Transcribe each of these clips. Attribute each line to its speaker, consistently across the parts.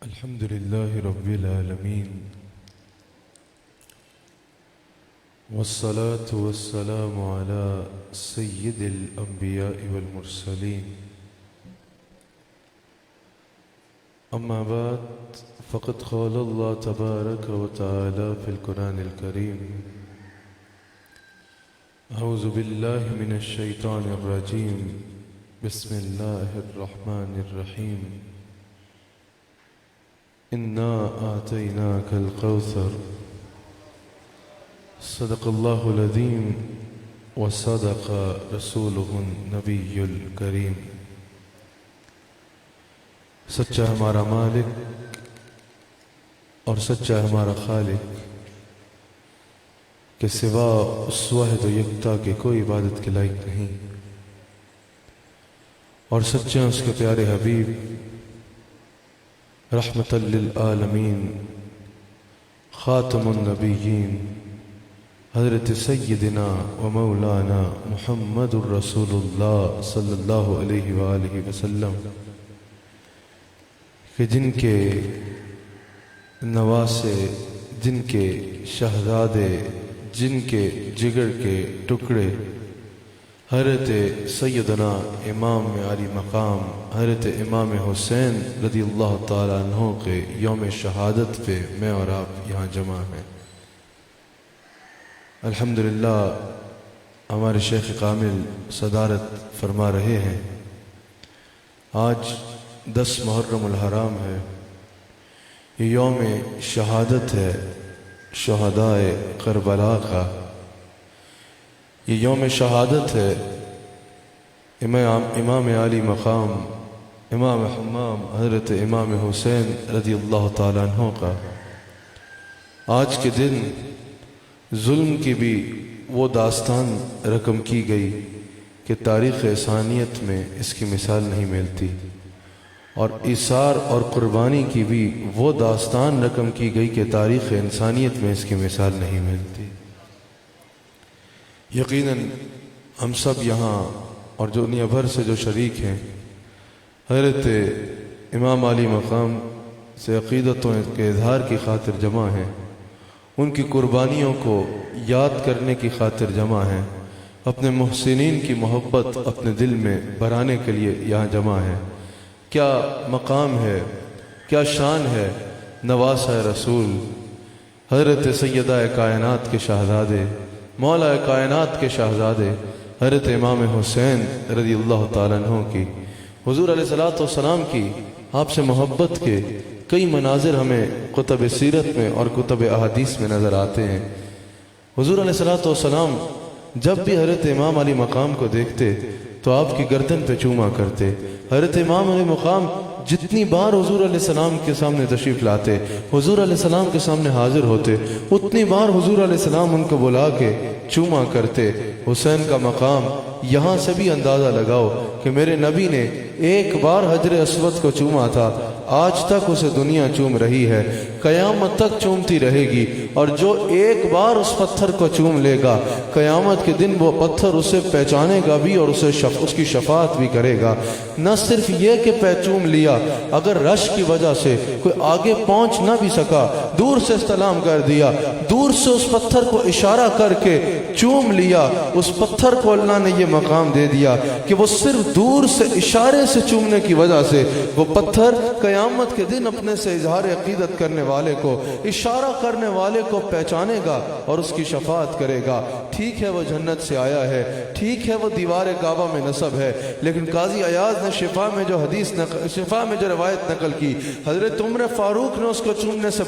Speaker 1: الحمد لله رب العالمين والصلاة والسلام على سيد الأنبياء والمرسلين أما بعد فقد قال الله تبارك وتعالى في القرآن الكريم أعوذ بالله من الشيطان الرجيم بسم الله الرحمن الرحيم إنا آتيناك الكوثر صدق الله العظيم وصدق رسوله النبي الكريم۔ سچا ہمارا مالک اور سچا ہمارا خالق کہ سوا اس واحد و یکتا کے کوئی عبادت کے لائق نہیں، اور سچا اس کے پیارے حبیب رحمت للعالمین خاتم النبیین حضرت سیدنا و مولانا محمد الرسول اللہ صلی اللہ علیہ وآلہ وسلم کہ جن کے نواسے، جن کے شہزادے، جن کے جگر کے ٹکڑے حضرت سیدنا امام علی مقام حضرت امام حسین رضی اللہ تعالیٰ عنہ کے یوم شہادت پہ میں اور آپ یہاں جمع ہیں۔ الحمدللہ ہمارے شیخ کامل صدارت فرما رہے ہیں۔ آج 10 محرم الحرام ہے، یہ یوم شہادت ہے شہدائے کربلا کا، یہ یوم شہادت ہے امام علی مقام امام حمام حضرت امام حسین رضی اللہ تعالیٰ عنہ کا۔ آج کے دن ظلم کی بھی وہ داستان رقم کی گئی کہ تاریخ انسانیت میں اس کی مثال نہیں ملتی، اور ایثار اور قربانی کی بھی وہ داستان رقم کی گئی کہ تاریخ انسانیت میں اس کی مثال نہیں ملتی۔ یقیناً ہم سب یہاں اور دنیا بھر سے جو شریک ہیں حضرت امام علی مقام سے عقیدتوں کے اظہار کی خاطر جمع ہیں، ان کی قربانیوں کو یاد کرنے کی خاطر جمع ہیں، اپنے محسنین کی محبت اپنے دل میں بھرانے کے لیے یہاں جمع ہیں۔ کیا مقام ہے، کیا شان ہے نواسہ رسول حضرت سیدہ کائنات کے شہزادے، مولا کائنات کے شہزادے حضرت امام حسین رضی اللہ تعالیٰ عنہ کی، حضور علیہ السلام کی آپ سے محبت کے کئی مناظر ہمیں کتب سیرت میں اور کتب احادیث میں نظر آتے ہیں۔ حضور علیہ السلام جب بھی حضرت امام علی مقام کو دیکھتے تو آپ کی گردن پہ چوما کرتے۔ حضرت امام علی مقام جتنی بار حضور علیہ السلام کے سامنے تشریف لاتے، حضور علیہ السلام کے سامنے حاضر ہوتے، اتنی بار حضور علیہ السلام ان کو بلا کے چوما کرتے۔ حسین کا مقام یہاں سے بھی اندازہ لگاؤ کہ میرے نبی نے ایک بار حجر اسود کو چوما تھا، آج تک اسے دنیا چوم رہی ہے، قیامت تک چومتی رہے گی، اور جو ایک بار اس پتھر کو چوم لے گا قیامت کے دن وہ پتھر اسے پہچانے گا بھی اور اس کی شفاعت بھی کرے گا۔ نہ صرف یہ کہ چوم لیا، اگر رش کی وجہ سے کوئی آگے پہنچ نہ بھی سکا، دور سے استلام کر دیا، دور سے اس پتھر کو اشارہ کر کے چوم لیا، اس پتھر کو اللہ نے یہ مقام دے دیا کہ وہ صرف دور سے اشارے سے چومنے کی وجہ سے وہ پتھر قیامت کے دن اپنے سے اظہار عقیدت کرنے والے کو، اشارہ کرنے والے کو پہچانے گا اور اس کی شفاعت کرے گا۔ ٹھیک ہے وہ جنت سے آیا ہے، ٹھیک ہے وہ دیوار کعبہ میں نسب ہے، لیکن قاضی ایاز نے شفا میں جو روایت نقل کی، حضرت عمر فاروق نے اس کو چومنے سے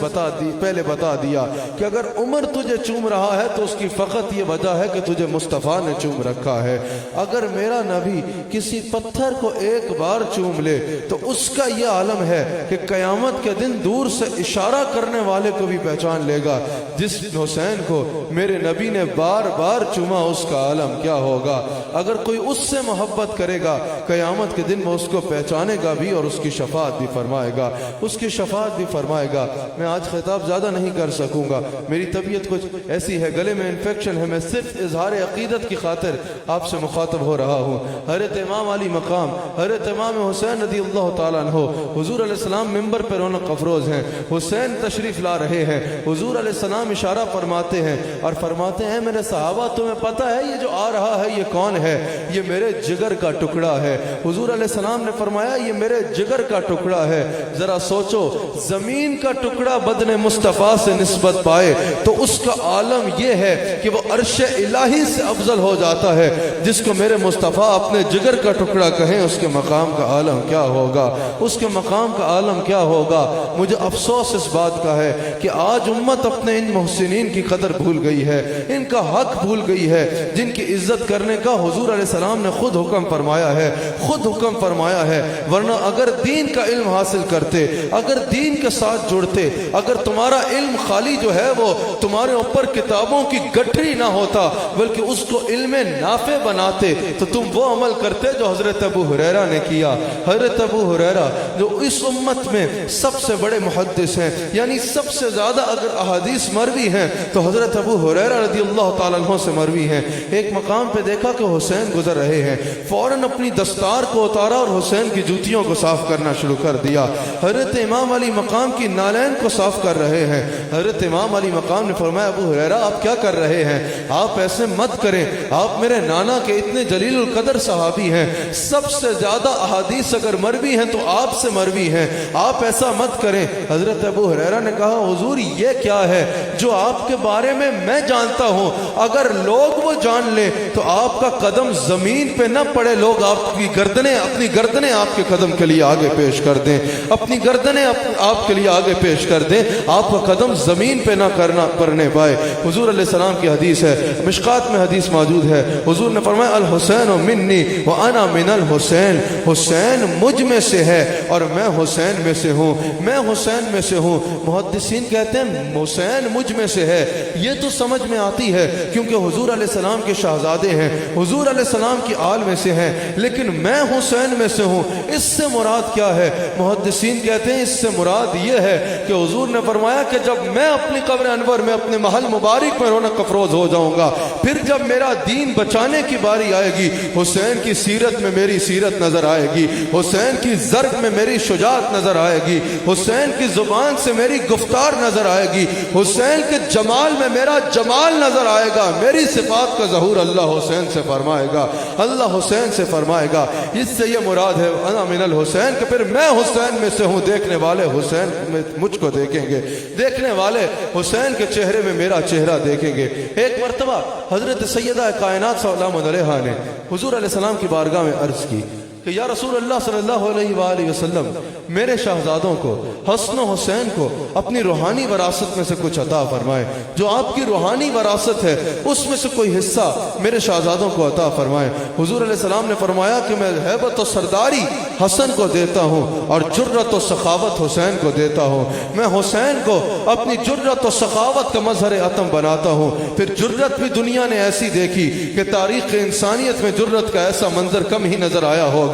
Speaker 1: پہلے بتا دیا کہ اگر عمر تجھے چوم رہا ہے تو اس کی فقط یہ وجہ ہے کہ تجھے مصطفیٰ نے چوم رکھا ہے۔ اگر میرا نبی کسی پتھر کو ایک بار چوم لے تو اس کا یہ عالم ہے کہ قیامت کے دن دور سے اشارہ کرنے والے کو بھی پہچان لے گا۔ جس حسین کو میرے نبی نے بار بار چوما اس کا عالم کیا ہوگا۔ اگر کوئی اس سے محبت کرے گا قیامت کے دن میں اس کو پہچانے گا بھی اور اس کی شفاعت بھی فرمائے گا، اس کی شفاعت بھی فرمائے گا۔ میں آج خطاب زیادہ نہیں کر سکوں گا، میری طبیعت کچھ ایسی ہے، گلے میں انفیکشن ہے، میں صرف اظہار عقیدت کی خاطر آپ سے مخاطب ہو رہا ہوں۔ حضرت امام علی مقام حضرت امام حسین رضی اللہ تعالیٰ عنہ، حضور علیہ السلام ممبر پر رونق افروز ہیں، حسین تشریف لا رہے ہیں، حضور علیہ السلام اشارہ فرماتے ہیں اور فرماتے ہیں میرے صحابہ تمہیں پتہ ہے یہ جو آ رہا ہے یہ کون ہے؟ یہ میرے جگر کا ٹکڑا ہے۔ حضور علیہ السلام نے فرمایا یہ میرے جگر کا ٹکڑا ہے۔ ذرا سوچو، زمین کا ٹکڑا بدن مصطفیٰ سے نسبت پائے تو اس کا عالم یہ ہے کہ وہ عرش الہی سے افضل ہو جاتا ہے۔ جس کو میرے مصطفیٰ اپنے جگر کا ٹکڑا کہیں اس کے مقام کا عالم کیا ہوگا، اس کے مقام کا عالم کیا ہوگا۔ مجھے افسوس اس بات کا ہے کہ آج امت اپنے ان محسنین کی قدر بھول گئی ہے، ان کا حق بھول گئی ہے، جن کی عزت کرنے کا حضور علیہ السلام نے خود حکم فرمایا ہے، خود حکم فرمایا ہے۔ ورنہ اگر دین کا علم حاصل کرتے، اگر دین کے ساتھ جڑتے، اگر تمہارا علم خالی جو ہے وہ تمہارے اوپر کتابوں کی گٹھری نہ ہوتا بلکہ اس کو علم نافع بناتے تو تم وہ عمل کرتے جو حضرت ابو ہریرہ نے کیا۔ حضرت ابو ہریرہ جو اس امت میں سب سے بڑے محدث ہیں، یعنی سب سے زیادہ اگر احادیث مروی ہیں تو حضرت ابو ہریرہ رضی اللہ تعالیٰ عنہ سے مروی ہیں۔ ایک مقام پہ دیکھا کہ حسین گزر رہے ہیں، فوراً اپنی دستار کو اتارا اور حسین کی جوتیوں کو صاف کرنا شروع کر دیا۔ حضرت امام علی مقام کی نالین کو صاف کر رہے ہیں۔ حضرت امام علی مقام نے فرمایا ابو ہریرہ آپ کیا کر رہے ہیں؟ آپ ایسے مت کریں، آپ میرے نانا کے اتنے جلیل القدر صحابی ہیں، سب سے زیادہ احادیث اگر مروی ہیں تو آپ سے مروی ہیں، آپ ایسا مت کریں۔ حضرت ابو ہریرہ نے کہا حضور یہ کیا ہے جو آپ کے بارے میں جانتا ہوں، اگر لوگ وہ جان لیں تو آپ کا قدم زمین پہ نہ پڑے، لوگ آپ کی گردنیں اپنی گردنیں آپ کے قدم کے لیے آگے پیش کر دیں، اپنی گردنیں آپ کے لیے آگے پیش کر دیں، آپ کا قدم زمین پہ نہ پڑنے پائے۔ حضور علیہ السلام کی حدیث ہے، مشکات میں حدیث موجود ہے، حضور نے فرمایا الحسین منی وانا من الحسین، حسین مجھ میں سے ہے اور میں حسین میں سے ہوں، میں حسین میں سے ہوں۔ محدثین کہتے ہیں حسین مجھ میں سے ہے، یہ تو سمجھ میں آتی ہے کیونکہ حضور علیہ السلام کے شہزادے ہیں، حضور علیہ السلام کی آل میں سے ہیں، لیکن میں حسین میں سے ہوں، اس سے مراد کیا ہے؟ محدثین کہتے ہیں اس سے مراد یہ ہے کہ حضور نے فرمایا کہ جب میں اپنی قبر انور میں اپنے محل مبارک میں رونق افروز ہو جاؤں گا، پھر جب میرا دین بچانے کی باری آئے گی، حسین کی سیرت میں میری سیرت نظر آئے گی، حسین کی ضرب میں میری شجاعت نظر آئے گی، حسین کی زبان سے میری گفتار نظر آئے گی، حسین کے جمال میں میرا جمال نظر آئے گا، میری صفات کا ظہور اللہ حسین سے فرمائے گا، اللہ حسین سے فرمائے گا۔ اس سے یہ مراد ہے انا من الحسین کہ پھر میں حسین میں سے ہوں، دیکھنے والے حسین میں مجھ کو دیکھیں گے، دیکھنے والے حسین کے چہرے میں میرا چہرہ دیکھیں گے۔ ایک مرتبہ حضرت سیدہ کائنات صلی اللہ علیہ نے حضور علیہ السلام کی بارگاہ میں عرض کی کہ یا رسول اللہ صلی اللہ علیہ وآلہ وسلم، میرے شہزادوں کو حسن و حسین کو اپنی روحانی وراثت میں سے کچھ عطا فرمائے، جو آپ کی روحانی وراثت ہے اس میں سے کوئی حصہ میرے شہزادوں کو عطا فرمائے۔ حضور علیہ السلام نے فرمایا کہ میں ہیبت و سرداری حسن کو دیتا ہوں اور جرت و سخاوت حسین کو دیتا ہوں، میں حسین کو اپنی جرت و سخاوت کا مظہر عتم بناتا ہوں۔ پھر جرت بھی دنیا نے ایسی دیکھی کہ تاریخ انسانیت میں جرت کا ایسا منظر کم ہی نظر آیا ہوگا،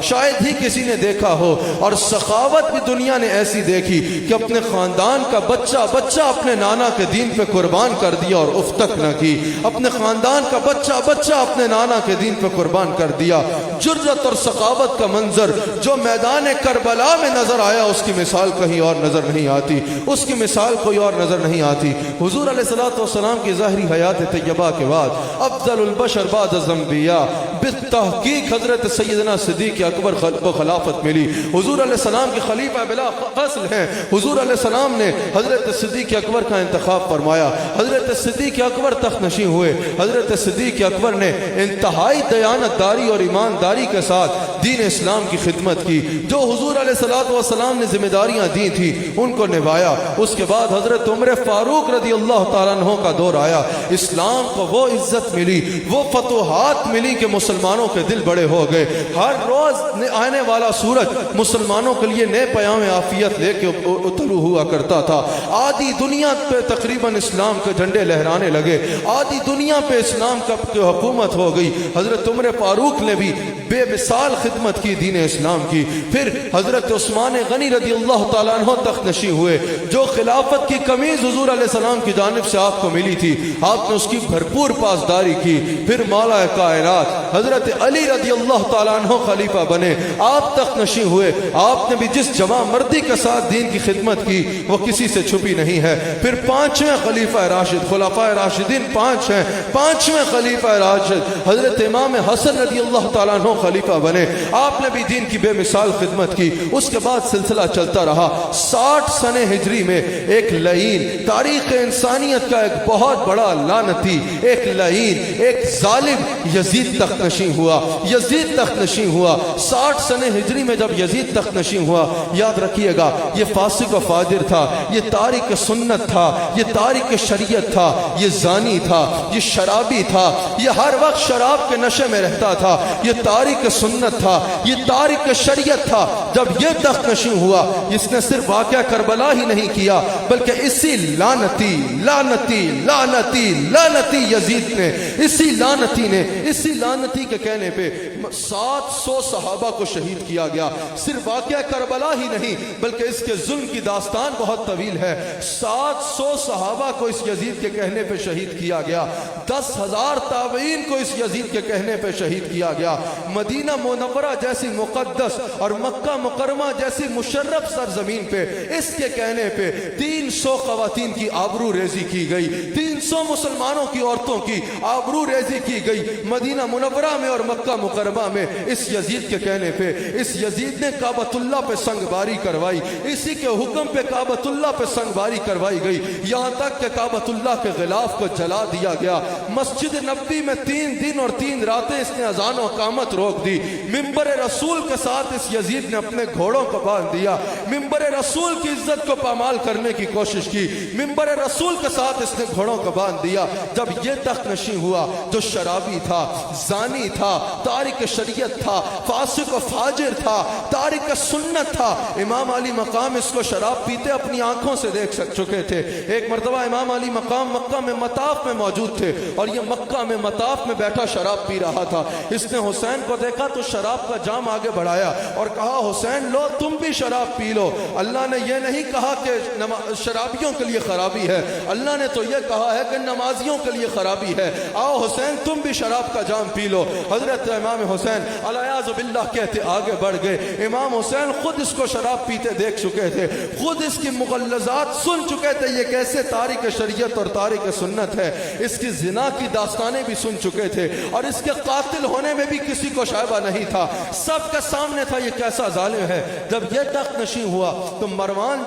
Speaker 1: شاید ہی کسی نے دیکھا ہو، اور سخاوت بھی دنیا نے ایسی دیکھی کہ اپنے خاندان کا بچہ بچہ اپنے نانا کے دین پہ قربان کر دیا اور اف تک نہ کی، اپنے خاندان کا بچہ بچہ اپنے نانا کے دین پہ قربان کر دیا۔ جرت اور سخاوت کا منظر جو میدان کربلا میں نظر آیا اس کی مثال کہیں اور نظر نہیں آتی، اس کی مثال کوئی اور نظر نہیں آتی۔ حضور علیہ الصلوۃ والسلام کی ظاہری حیات طیبہ کے بعد افضل البشر بعد الانبیاء بالتحقیق حضرت سیدنا صدیق اکبر کو خلافت ملی، حضور علیہ السلام کے خلیفہ بلا فصل ہیں۔ حضور علیہ السلام نے حضرت صدیق اکبر کا انتخاب فرمایا، حضرت صدیق اکبر تخت نشین ہوئے۔ حضرت صدیق اکبر نے انتہائی دیانت داری اور ایمانداری پاسداری کے ساتھ دین اسلام کی خدمت کی، جو حضور علیہ الصلوۃ والسلام نے ذمہ داریاں دی تھی ان کو نبھایا۔ اس کے بعد حضرت عمر فاروق رضی اللہ تعالیٰ عنہ کا دور آیا، اسلام کو وہ عزت ملی، وہ فتوحات ملی کہ مسلمانوں کے دل بڑے ہو گئے۔ ہر روز آنے والا سورج مسلمانوں کے لیے نئے پیام عافیت لے کے اترو ہوا کرتا تھا۔ آدھی دنیا پہ تقریباً اسلام کے جھنڈے لہرانے لگے، آدھی دنیا پہ اسلام کی حکومت ہو گئی۔ حضرت عمر فاروق نے بھی بے مثال خدمت کی دین اسلام کی۔ پھر حضرت عثمان غنی رضی اللہ تعالیٰ عنہ تخت نشین ہوئے، جو خلافت کی قمیض حضور علیہ السلام کی جانب سے آپ کو ملی تھی، آپ نے اس کی بھرپور پاسداری کی۔ پھر مولا کائنات حضرت علی رضی اللہ تعالیٰ عنہ خلیفہ بنے، آپ تخت نشین ہوئے۔ آپ نے بھی جس جمع مردی کے ساتھ دین کی خدمت کی وہ کسی سے چھپی نہیں ہے۔ پھر پانچویں خلیفہ راشد، خلفائے راشدین پانچ ہیں، پانچویں خلیفہ راشد حضرت امام حسن رضی اللہ تعالیٰ عنہ خلیفہ بنے، آپ نے بھی دین کی بے مثال خدمت کی۔ اس کے بعد سلسلہ چلتا رہا۔ 60 سنہ ہجری میں ایک لعین، تاریخ انسانیت کا ایک بہت بڑا لعنتی، ایک لعین، ایک ظالم یزید تخت نشین ہوا، یزید تخت نشین ہوا۔ 60 سنہ ہجری میں جب یزید تخت نشین ہوا، یاد رکھیے گا یہ فاسق و فاجر تھا، یہ تارک سنت تھا، یہ تارک شریعت تھا، یہ زانی تھا، یہ شرابی تھا، یہ ہر وقت شراب کے نشے میں رہتا تھا، یہ تارک سنت تھا، یہ تارک شریعت تھا۔ جب یہ تخت نشین ہوا، اس نے صرف واقعہ کربلا ہی نہیں کیا بلکہ اسی لعنتی لعنتی لعنتی لعنتی یزید نے، اسی لعنتی کے کہنے پہ 700 صحابہ کو شہید کیا گیا۔ صرف واقعہ کربلا ہی نہیں بلکہ اس کے ظلم کی داستان بہت طویل ہے۔ 700 صحابہ کو اس یزید کے کہنے پہ شہید کیا گیا، 10,000 تابعین کو اس یزید کے کہنے پہ شہید کیا گیا۔ مدینہ منورہ جیسی مقدس اور مکہ مکرمہ جیسی مشرف سرزمین پہ اس کے کہنے پہ 300 خواتین کی آبرو ریزی کی گئی، 300 مسلمانوں کی عورتوں کی آبرو ریزی کی گئی مدینہ منورہ میں اور مکہ مکرمہ میں اس یزید کے کہنے پہ۔ اس یزید نے کعبۃ اللہ پہ سنگ باری کروائی، اسی کے حکم پہ کعبۃ اللہ پہ سنگ باری کروائی گئی، یہاں تک کہ کعبۃ اللہ کے غلاف کو جلا دیا گیا۔ مسجد نبوی میں 3 دن اور 3 راتیں اس نے اذان و اقامت روک دی۔ ممبر رسول کے ساتھ اس یزید نے اپنے گھوڑوں کو باندھ دیا، ممبر رسول کی عزت کو پامال کرنے کی کوشش کی، ممبر رسول کے ساتھ اس نے گھوڑوں کو باندھ دیا۔ جب یہ تخت نشین ہوا، جو شرابی تھا، زانی تھا، تارک شریعت تھا، فاسق و فاجر تھا، تارک سنت تھا، امام علی مقام اس کو شراب پیتے اپنی آنکھوں سے دیکھ چکے تھے۔ ایک مرتبہ امام علی مقام مکہ میں مطاف میں موجود تھے اور یہ مکہ میں مطاف میں بیٹھا شراب پی رہا تھا۔ اس نے حسین کو دیکھا تو شراب کا جام آگے بڑھایا اور کہا حسین لو تم بھی شراب پی لو۔ اللہ نے یہ نہیں کہا کہ شرابیوں کے لیے خرابی ہے، اللہ نے تو یہ کہا ہے کہ نمازیوں کے لیے خرابی ہے، آؤ حسین تم بھی شراب کا جام پی لو۔ حضرت امام حسین الیاذ باللہ کہتے آگے بڑھ گئے۔ امام حسین خود اس کو شراب پیتے دیکھ چکے تھے، خود اس کی مغلظات سن چکے تھے، یہ کیسے تارک شریعت اور تارک سنت ہے، اس کی زنا کی داستانیں بھی سن چکے تھے اور اس کے قاتل ہونے میں بھی کسی کو شائبہ نہیں تھا، سب کے سامنے تھا یہ کیسا ظالم ہے۔ جب یہ تخت نشین ہوا تو مروان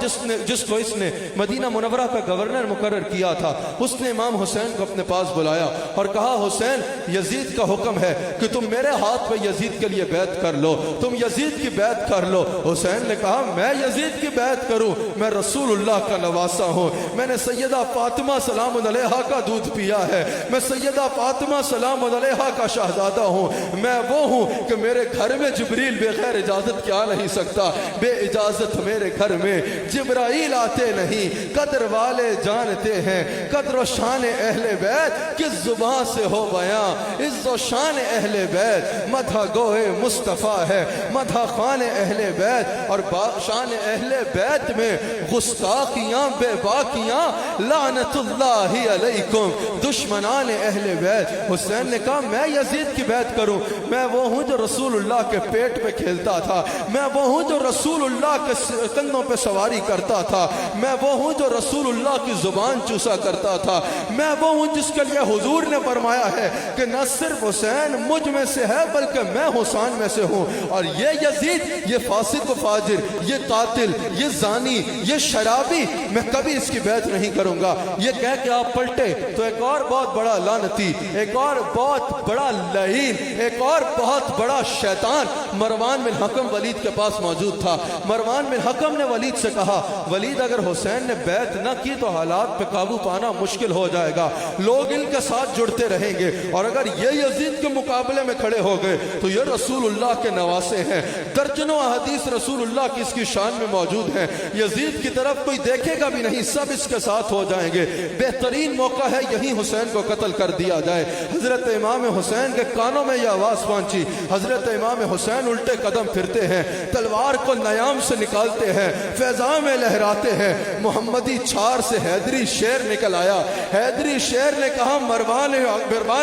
Speaker 1: جس کو اس نے مدینہ منورہ کا گورنر مقرر کیا تھا، اس نے امام حسین کو اپنے پاس بلایا اور کہا حسین یزید کا حکم ہے کہ تم میرے ہاتھ پہ یزید کے لیے بیعت کر لو، تم یزید کی بیعت کر لو۔ حسین نے کہا میں یزید کی بیعت کروں؟ میں رسول اللہ کا نواسا ہوں، میں نے سیدہ فاطمہ سلام علیہا کا دودھ پیا ہے، میں سیدہ فاطمہ سلام علیہا کا شہزادہ ہوں، میں وہ ہوں کہ میرے گھر میں جبریل بغیر اجازت کے آ نہیں سکتا، بے اجازت میرے گھر میں جبرائیل آتے نہیں، قدر والے جانتے ہیں قدر و شان اہل بیت، کس زبان سے ہو بیاں عز و شان اہل بیت، مدح گوئے مصطفیٰ ہے مدح خوان اہل بیت، اور شان اہل بیت میں گستاخیاں بے باکیاں لعنت اللہ علیکم دشمنان اہل بیت۔ حسین نے کہا میں یزید کی بیعت کروں؟ میں وہ ہوں جو رسول اللہ کے پیٹ پہ کھیلتا تھا، میں وہ ہوں جو رسول اللہ کے کندھوں پہ سواری کرتا تھا، میں وہ ہوں جو رسول اللہ کی زبان چوسا کرتا تھا، میں وہ ہوں جس کے لیے حضور نے فرمایا ہے کہ نہ صرف حسین مجھ میں سے ہے بلکہ میں حسین میں سے ہوں۔ اور یہ یزید، یہ فاسق و فاجر، یہ قاتل، یہ زانی، یہ شرابی، میں کبھی اس کی بیعت نہیں کروں گا۔ یہ کہہ کے آپ پلٹے تو ایک اور بہت بڑا لعنتی، ایک اور بہت بڑا لعین، ایک اور بہت بڑا شیطان مروان بن حکم ولید کے پاس موجود تھا۔ مروان بن حکم نے ولید سے کہا ولید اگر حسین نے بیعت نہ کی تو حالات پہ قابو پانا مشکل ہو جائے گا، لوگ ان کے ساتھ جڑتے رہیں گے، اور اگر یہ یزید کے مقابلے میں کھڑے ہو گئے تو یہ رسول اللہ کے نواسے ہیں، درجنوں احادیث رسول اللہ کی اس کی شان میں موجود ہیں، یزید کی طرف کوئی دیکھے گا بھی نہیں، سب اس کے ساتھ ہو جائیں گے، بہترین موقع ہے یہی حسین کو قتل کر دیا جائے۔ حضرت امام حسین کے کانوں میں یہ آواز پہنچی، حضرت امام حسین الٹے قدم پھرتے ہیں، تلوار کو نیام سے نکالتے ہیں، فضا میں لہراتے ہیں، محمدی چھار سے حیدری شیر نکل آیا۔ حیدری شیر نے کہا مروان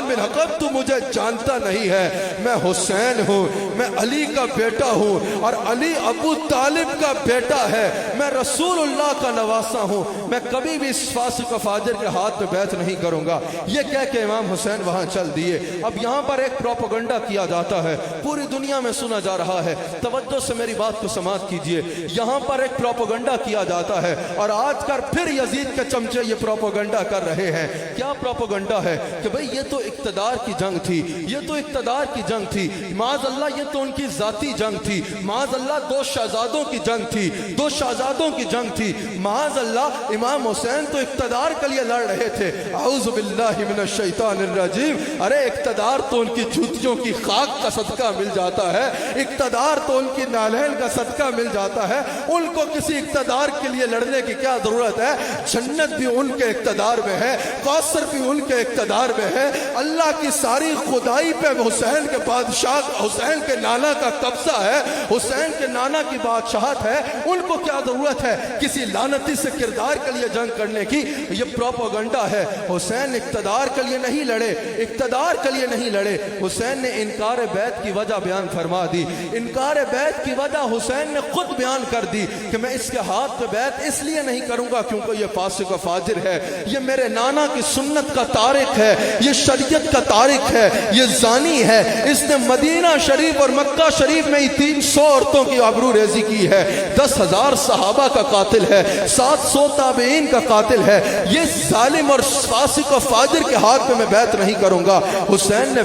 Speaker 1: بن حکم تو مجھے جانتا نہیں ہے، میں حسین ہوں، میں علی کا بیٹا ہوں، اور علی ابو طالب کا بیٹا ہے، میں رسول اللہ کا نواسا ہوں، میں کبھی بھی اس فاسق و فاجر کے ہاتھ پہ بیعت نہیں کروں گا۔ یہ کہہ کہ امام حسین وہاں چل دیے۔ اب یہاں پر ایک پروپیگنڈا کیا جاتا ہے، پوری دنیا میں سنا جا رہا ہے، توجہ سے میری بات کو سماعت کیجئے۔ یہاں پر ایک پروپیگنڈا کیا جاتا ہے، اور آج کل پھر یزید کے چمچے یہ پروپیگنڈا کر رہے ہیں۔ کیا پروپیگنڈا ہے کہ بھئی یہ تو اقتدار کی جنگ تھی، یہ تو اقتدار کی جنگ تھی، معاذ اللہ یہ تو ان کی ذاتی جنگ تھی، معاذ اللہ دو شہزادوں کی جنگ تھی، دو شہزادوں کی جنگ تھی، معاذ اللہ امام حسین تو اقتدار کے لیے لڑ رہے تھے۔ اعوذ باللہ من الشیطان الرجیم۔ ارے اقتدار تو ان کی جوتیوں کی خاک کا صدقہ مل جاتا ہے، اقتدار تو ان کی نالین کا صدقہ مل جاتا ہے، ان کو کسی اقتدار کے لیے لڑنے کی کیا ضرورت ہے؟ جنت بھی ان کے اقتدار میں ہے، کوثر بھی ان کے اقتدار میں ہے، اللہ کی ساری خدائی پہ حسین کے بادشاہ، حسین کے نانا کا قبضہ ہے، حسین کے نانا کی بادشاہت ہے، ان کو کیا ضرورت ہے کسی لعنتی سے کردار کے لیے جنگ کرنے کی؟ یہ پروپیگنڈا ہے۔ حسین اقتدار کے لیے نہیں لڑے، اقتدار کے لیے نہیں لڑے، حسین نے انکار بیعت کی وجہ بیان فرما دی۔ انکار بیعت کی وجہ حسین نے خود بیان کر دی کہ میں اس کے ہاتھ پہ بیعت اس لیے نہیں کروں گا کیونکہ یہ فاسق و فاجر ہے، یہ میرے نانا کی سنت کا تارک ہے، یہ شریعت کا تارک ہے، یہ زانی ہے، اس نے مدینہ شریف اور مکہ شریف میں ہی 300 عورتوں کی آبرو ریزی کی ہے، 10,000 صحابہ کا قاتل ہے، 700 تابعین کا قاتل ہے، یہ ظالم اور فاسق و فاجر کے ہاتھ پہ میں بیعت نہیں کروں گا۔ حسین نے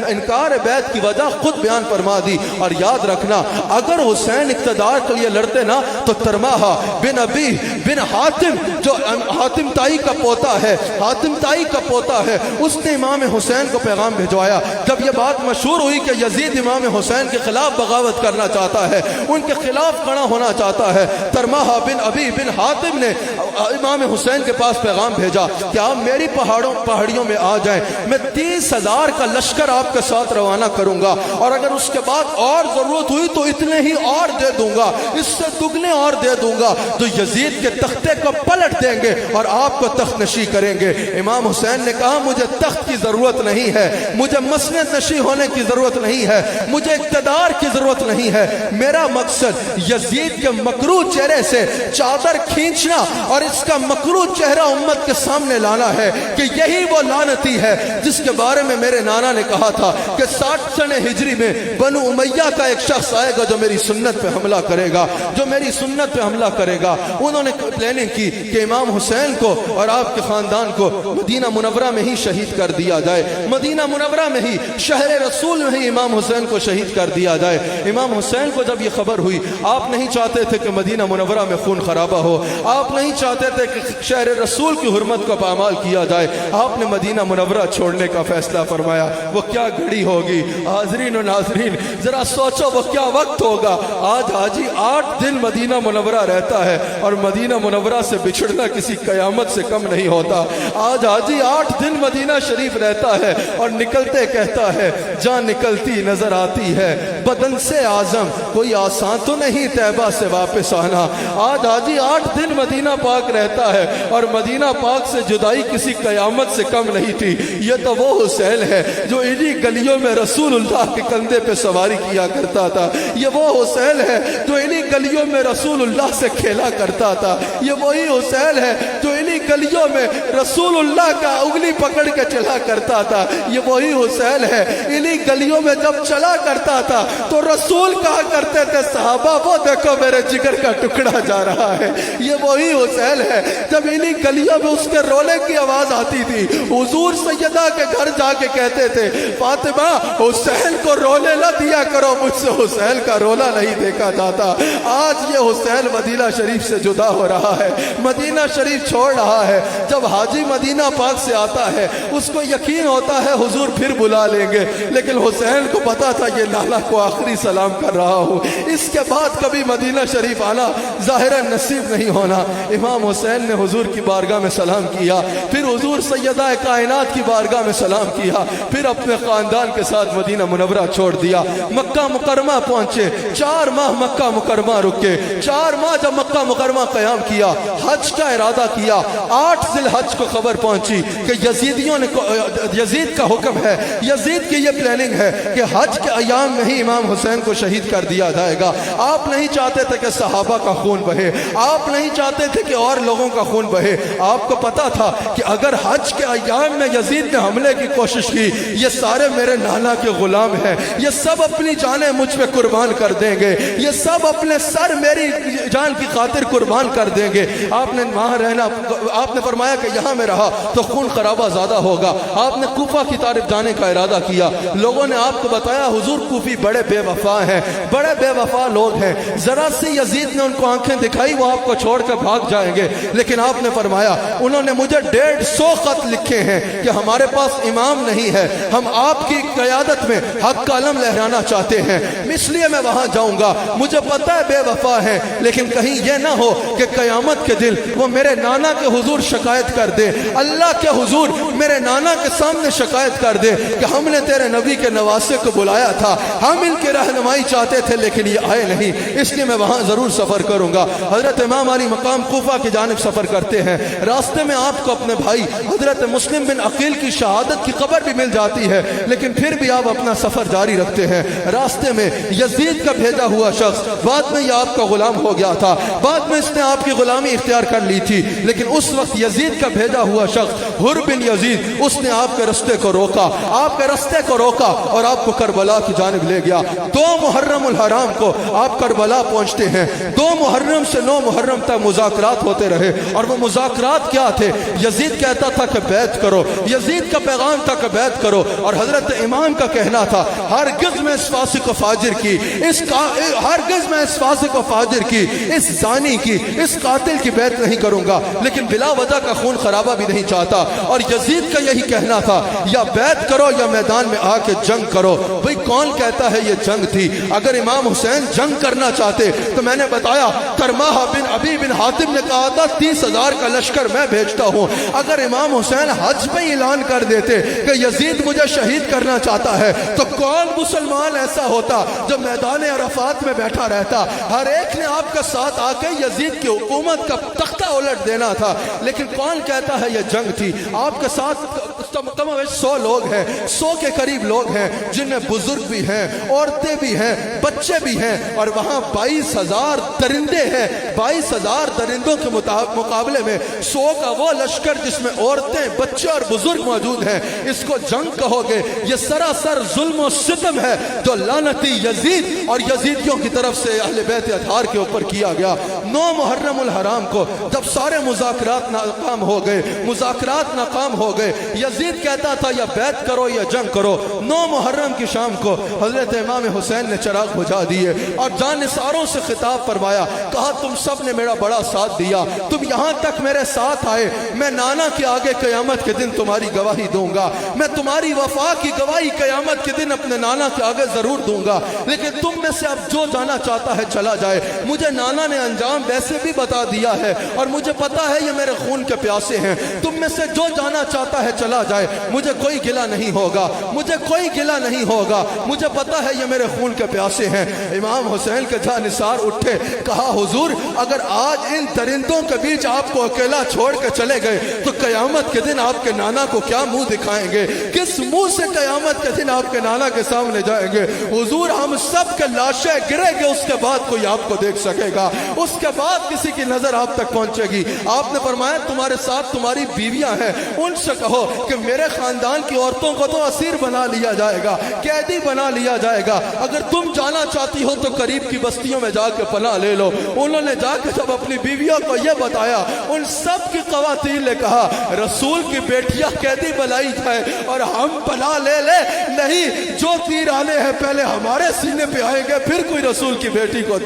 Speaker 1: انکار بیعت کی وجہ خود بیان فرما دی۔ اور یاد رکھنا اگر حسین اقتدار کے لیے لڑتے نا تو ترماہا بن ابی بن حاتم، جو حاتم تائی کا پوتا ہے، حاتم تائی کا پوتا ہے، اس نے امام حسین کو پیغام بھجوایا۔ جب یہ بات مشہور ہوئی کہ یزید امام حسین کے خلاف بغاوت کرنا چاہتا ہے، ان کے خلاف کھڑا ہونا چاہتا ہے، ترماہا بن ابی بن حاتم نے امام حسین کے پاس پیغام بھیجا کہ آپ میری پہاڑیوں میں آ جائیں، میں 30,000 کا لشکر آپ کے ساتھ روانہ کروں گا، اور اگر اس کے بعد اور ضرورت ہوئی تو اتنے ہی اور دے دوں گا، اس سے دگنے اور دے دوں گا، تو یزید کے تختے کو پلٹ دیں گے اور آپ کو تخت نشی کریں گے۔ امام حسین نے کہا مجھے تخت کی ضرورت نہیں ہے، مجھے مسند نشی ہونے کی ضرورت نہیں ہے، مجھے اقتدار کی ضرورت نہیں ہے، میرا مقصد یزید کے مکروہ چہرے سے چادر کھینچنا اور اس کا مکروہ چہرہ امت کے سامنے لانا ہے کہ یہی وہ لعنتی ہے جس کے بارے میں میرے نانا نے کہا تھا کہ 60 سنہ ہجری میں بنو امیہ کا ایک شخص آئے گا جو میری سنت پہ حملہ کرے گا، جو میری سنت پہ حملہ کرے گا۔ انہوں نے پلاننگ کی کہ امام حسین کو اور آپ کے خاندان کو مدینہ منورہ میں ہی شہید کر دیا جائے، مدینہ منورہ میں ہی، شہر رسول میں ہی امام حسین کو شہید کر دیا جائے۔ امام حسین کو جب یہ خبر ہوئی، آپ نہیں چاہتے تھے کہ مدینہ منورہ میں خون خرابہ ہو، آپ نہیں چاہتے تھے کہ شہر رسول کی حرمت کو پامال کیا جائے، آپ نے مدینہ منورہ چھوڑنے کا فیصلہ فرمایا۔ وہ کیا گھڑی ہوگی حاضرین و ناظرین، ذرا سوچو وہ کیا وقت ہوگا۔ آج حاجی 8 دن مدینہ منورہ رہتا ہے اور مدینہ منورہ سے بچھڑنا کسی قیامت سے کم نہیں ہوتا۔ آج حاجی 8 دن مدینہ شریف رہتا ہے اور نکلتے کہتا ہے جان نکلتی نظر آتی ہے بدن سے اعظم، کوئی آسان تو نہیں طیبہ سے واپس آنا۔ آج حاجی 8 دن مدینہ پاک رہتا ہے اور مدینہ پاک سے جدائی کسی قیامت سے کم نہیں تھی۔ یہ تو وہ حسین ہے جو انہی گلیوں میں رسول اللہ کے کندھے پہ سواری کیا کرتا تھا، یہ وہ حسین ہے جو انہی گلیوں میں رسول اللہ سے کھیلا کرتا تھا، یہ وہی حسین ہے جو انہی گلیوں میں رسول اللہ کا انگلی پکڑ کے چلا کرتا تھا۔ یہ وہی حسین ہے، انہی گلیوں میں جب چلا کرتا تھا تو رسول کہا کرتے تھے صحابہ وہ دیکھو میرے جگر کا ٹکڑا جا رہا ہے۔ یہ وہی حسین ہے، جب انہی گلیوں میں اس کے رونے کی آواز آتی تھی حضور سیدہ کے گھر جا کے کہتے تھے فاطمہ حسین کو رونے نہ دیا کرو، مجھ سے حسین کا رونا نہیں دیکھا جاتا۔ آج یہ حسین مدینہ شریف سے جدا ہو رہا ہے، مدینہ شریف چھوڑ رہا ہے۔ جب حاجی مدینہ پاک سے آتا ہے اس کو یقین ہوتا ہے حضور پھر بلا لیں گے، لیکن حسین کو پتا تھا یہ لالا کو آخری سلام کر رہا ہوں، اس کے بعد کبھی مدینہ شریف آنا ظاہرا نصیب نہیں ہونا۔ امام حسین نے حضور کی بارگاہ میں سلام کیا، پھر حضور سیدہ کائنات کی بارگاہ میں سلام کیا، پھر اپنے خاندان کے ساتھ مدینہ منورہ چھوڑ دیا، مکہ مکرمہ پہنچے، 4 ماہ مکہ مکرمہ رکے، 4 ماہ جب مکہ مکرمہ قیام کیا، حج کا ارادہ کیا۔ 8 ذی الحج کو خبر پہنچی کہ یزید کا حکم ہے، یزید کی یہ پلاننگ ہے کہ حج کے ایام میں ہی امام حسین کو شہید کر دیا جائے گا۔ آپ نہیں چاہتے تھے کہ صحابہ کا خون بہے، آپ نہیں چاہتے تھے کہ اور لوگوں کا خون بہے، آپ کو پتا تھا کہ اگر حج کے ایام میں یزید نے حملے کی کوشش کی یہ سارے میرے نانا کے غلام ہیں، یہ سب اپنی جانیں مجھ پہ قربان کر دیں گے، یہ سب اپنے سر میری جان کی خاطر قربان کر دیں گے۔ آپ نے وہاں رہنا، آپ نے فرمایا کہ یہاں میں رہا تو خون خرابہ زیادہ ہوگا۔ آپ نے کوفہ کی طرف جانے کا ارادہ کیا، لوگوں نے آپ کو بتایا حضور کوفی بڑے بے وفا ہیں، بڑے بے وفا لوگ ہیں، ذرا سی یزید نے ان کو آنکھیں دکھائی وہ آپ کو چھوڑ کر بھاگ جائیں گے، لیکن آپ نے فرمایا انہوں نے مجھے 150 خط لکھے ہیں کہ ہمارے پاس امام نہیں ہے، ہم آپ کی قیادت میں حق کا علم لہرانا چاہتے ہیں، اس لیے میں وہاں جاؤں گا۔ مجھے پتہ ہے بے وفا ہے، لیکن کہیں یہ نہ ہو کہ قیامت کے دن وہ میرے نانا کے حضور شکایت کر دے، اللہ کے حضور میرے نانا کے سامنے شکایت کر دے کہ ہم نے تیرے نبی کے نواسے کو بلایا تھا، ہم ان کی رہنمائی چاہتے تھے لیکن یہ آئے نہیں، اس لیے میں وہاں ضرور سفر کروں گا۔ حضرت امام علی مقام کوفہ کی جانب سفر کرتے ہیں، راستے میں آپ کو اپنے بھائی حضرت مسلم بن عقیل کی شہادت کی خبر بھی مل جاتی ہے، لیکن پھر بھی آپ اپنا سفر جاری رکھتے ہیں۔ راستے میں یزید کا بھیجا ہوا شخص، بعد میں یہ آپ کا غلام ہو گیا تھا، بعد میں اس نے آپ کی غلامی اختیار کر لی تھی، لیکن اس وقت یزید کا بھیجا ہوا شخص حر بن یزید اس نے آپ کے رستے کو روکا، آپ کے رستے کو روکا اور آپ کو کربلا کی جانب لے گیا۔ 2 محرم الحرام کو آپ کربلا پہنچتے ہیں، 2 محرم سے 9 محرم تک مذاکرات ہوتے رہے، اور وہ مذاکرات کیا تھے؟ یزید کہتا تھا کہ بیعت کرو، یزید کا پیغام تھا کہ بیعت کرو، اور حضرت امام کا کہنا تھا ہرگز میں اس فاسق و فاجر کی، ہرگز میں اس فاسق و فاجر کی، اس زانی کی، اس قاتل کی بیعت نہیں کروں گا، لیکن بلا وجہ کا خون خرابہ بھی نہیں چاہتا۔ اور یزید کا یہی کہنا تھا یا بیعت کرو یا میدان میں آ کے جنگ کرو۔ بھئی کون کہتا ہے یہ جنگ تھی؟ اگر امام حسین جنگ کرنا چاہتے تو میں نے بتایا کرماہ بن ابی بن حاتم نے کہا تھا 30,000 کا لشکر میں بھیجتا ہوں۔ اگر امام حسین حج پہ اعلان کر دیتے کہ یزید مجھے شہید کرنا چاہتا ہے تو کون مسلمان ایسا ہوتا جو میدان عرفات میں بیٹھا رہتا؟ ہر ایک نے آپ کا ساتھ آ کے یزید کی حکومت کا تختہ الٹ دینا تھا، لیکن کون کہتا ہے یہ جنگ تھی؟ آپ کے ساتھ کم از 100 لوگ ہیں، 100 کے قریب لوگ ہیں، جن میں بزرگ بھی ہیں، عورتیں بھی ہیں، بچے بھی ہیں، اور وہاں 22,000 درندے ہیں۔ 22,000 درندوں کے مقابلے میں 100 کا وہ لشکر جس میں عورتیں، بچے اور بزرگ موجود ہیں، اس کو جنگ کہو گے؟ یہ سراسر ظلم و ستم ہے جو لعنتی یزید اور یزیدیوں کی طرف سے اہل بیت اطہار کے اوپر کیا گیا۔ 9 محرم الحرام کو جب سارے مذاکرات ناکام ہو گئے، مذاکرات ناکام ہو گئے، یزید کہتا تھا یا بیعت کرو یا جنگ کرو۔ 9 محرم کی شام کو حضرت امام حسین نے چراغ بجھا دیے اور جانثاروں سے خطاب فرمایا، کہا تم سب نے میرا بڑا ساتھ دیا، تم یہاں تک میرے ساتھ آئے، میں نانا کے آگے قیامت کے دن تمہاری گواہی دوں گا، میں تمہاری وفا کی گواہی قیامت کے دن اپنے نانا کے آگے ضرور دوں گا، لیکن تم میں سے اب جو جانا چاہتا ہے چلا جائے۔ مجھے نانا نے انجام ویسے بھی بتا دیا ہے اور مجھے پتا ہے یہ میرے خون کے پیاسے ہیں، تم میں سے جو جانا چاہتا ہے چلا جائے، مجھے کوئی گلہ نہیں ہوگا، مجھے کوئی گلہ نہیں ہوگا، مجھے پتا ہے یہ میرے خون کے پیاسے ہیں۔ امام حسین کے جانثار اٹھے، کہا حضور اگر آج ان درندوں کے بیچ آپ کو اکیلا چھوڑ کے چلے گئے تو قیامت کے دن آپ کے نانا کو کیا منہ دکھائیں گے؟ کس منہ سے قیامت کے دن آپ کے نانا کے سامنے جائیں گے؟ حضور ہم سب کے لاشیں گرے گے، اس کے بعد کوئی آپ کو دیکھ سکے گا، اس کے کے بعد کسی کی نظر آپ تک پہنچے گی۔ آپ نے فرمایا تمہارے ساتھ تمہاری بیویاں ہیں، ان سے کہو کہ میرے خاندان کی عورتوں کو تو اسیر بنا لیا جائے گا، قیدی بنا لیا جائے گا، اگر تم جانا چاہتی ہو تو قریب کی بستیوں میں جا کے پناہ لے لو۔ انہوں نے جا کے جب اپنی بیویوں کو یہ بتایا، ان سب کی خواتین نے کہا رسول کی بیٹیاں قیدی بنائی جائے اور ہم پناہ لے لے، نہیں، جو تیر آنے ہیں پہلے ہمارے سینے پہ آئیں گے پھر کوئی رسول کی بیٹی کو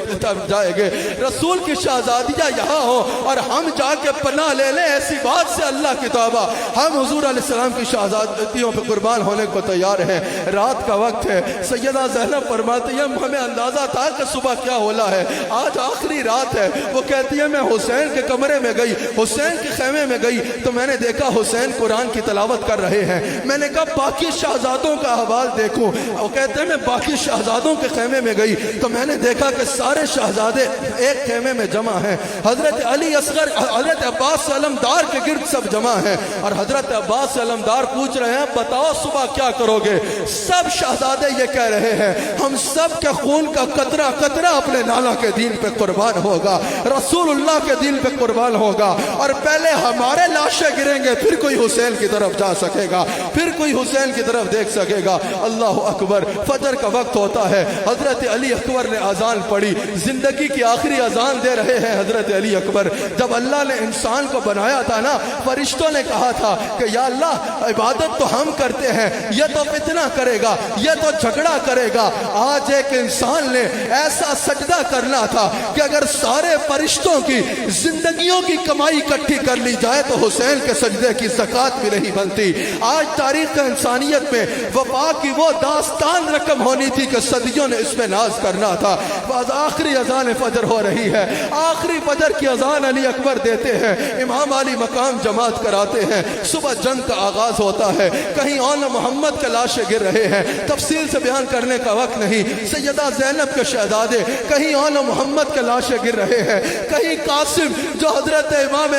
Speaker 1: جائے گے۔ رسول کی شہزادیاں یہاں ہو اور ہم جا کے پناہ لے لیں، ایسی بات سے اللہ کی توبہ، ہم حضور علیہ السلام کی شہزادیوں پہ قربان ہونے کو تیار ہیں۔ رات کا وقت ہے، سیدہ زینب فرماتی ہے ہمیں اندازہ تھا کہ صبح کیا ہونا ہے، آج آخری رات ہے۔ وہ کہتی ہے میں حسین کے کمرے میں گئی، حسین کے خیمے میں گئی تو میں نے دیکھا حسین قرآن کی تلاوت کر رہے ہیں۔ میں نے کہا باقی شہزادوں کا احوال دیکھوں۔ وہ کہتے ہیں میں باقی شہزادوں کے خیمے میں گئی تو میں نے دیکھا کہ سارے شہزادے ایک خیمے میں جمع ہیں، حضرت علی اصغر، حضرت عباس علمدار کے گرد سب جمع ہیں، اور حضرت عباس علمدار پوچھ رہے ہیں بتاؤ صبح کیا کرو گے؟ سب شہزادے یہ کہہ رہے ہیں ہم سب کے خون کا قطرہ قطرہ اپنے نانا کے دین پہ قربان ہوگا، رسول اللہ کے دین پہ قربان ہوگا، اور پہلے ہمارے لاشیں گریں گے پھر کوئی حسین کی طرف جا سکے گا، پھر کوئی حسین کی طرف دیکھ سکے گا۔ اللہ اکبر، فجر کا وقت ہوتا ہے، حضرت علی اکبر نے اذان پڑھی، زندگی کی آخری اذان دے رہے ہیں حضرت علی اکبر۔ جب اللہ نے انسان کو بنایا تھا نا، فرشتوں نے کہا تھا کہ یا اللہ عبادت تو ہم کرتے ہیں، یہ تو فتنہ کرے گا، یہ تو جھگڑا کرے گا۔ آج ایک انسان نے ایسا سجدہ کرنا تھا کہ اگر سارے فرشتوں کی زندگیوں کی کمائی اکٹھی کر لی جائے تو حسین کے سجدے کی زکوٰۃ بھی نہیں بنتی۔ آج تاریخ انسانیت میں وفا کی وہ داستان رقم ہونی تھی کہ صدیوں نے اس میں ناز کرنا تھا۔ بعد آخری اذان فجر ہو رہی ہے، آخری فجر کی اذان علی اکبر دیتے ہیں، امام علی مقام جماعت کراتے ہیں، صبح جنگ کا آغاز ہوتا ہے، کہیں آل محمد کے لاشیں گر رہے ہیں، تفصیل سے بیان کرنے کا وقت نہیں۔ سیدہ زینب کے شہزادے، کہیں آل محمد کے لاشیں گر رہے ہیں، کہیں قاسم جو حضرت امام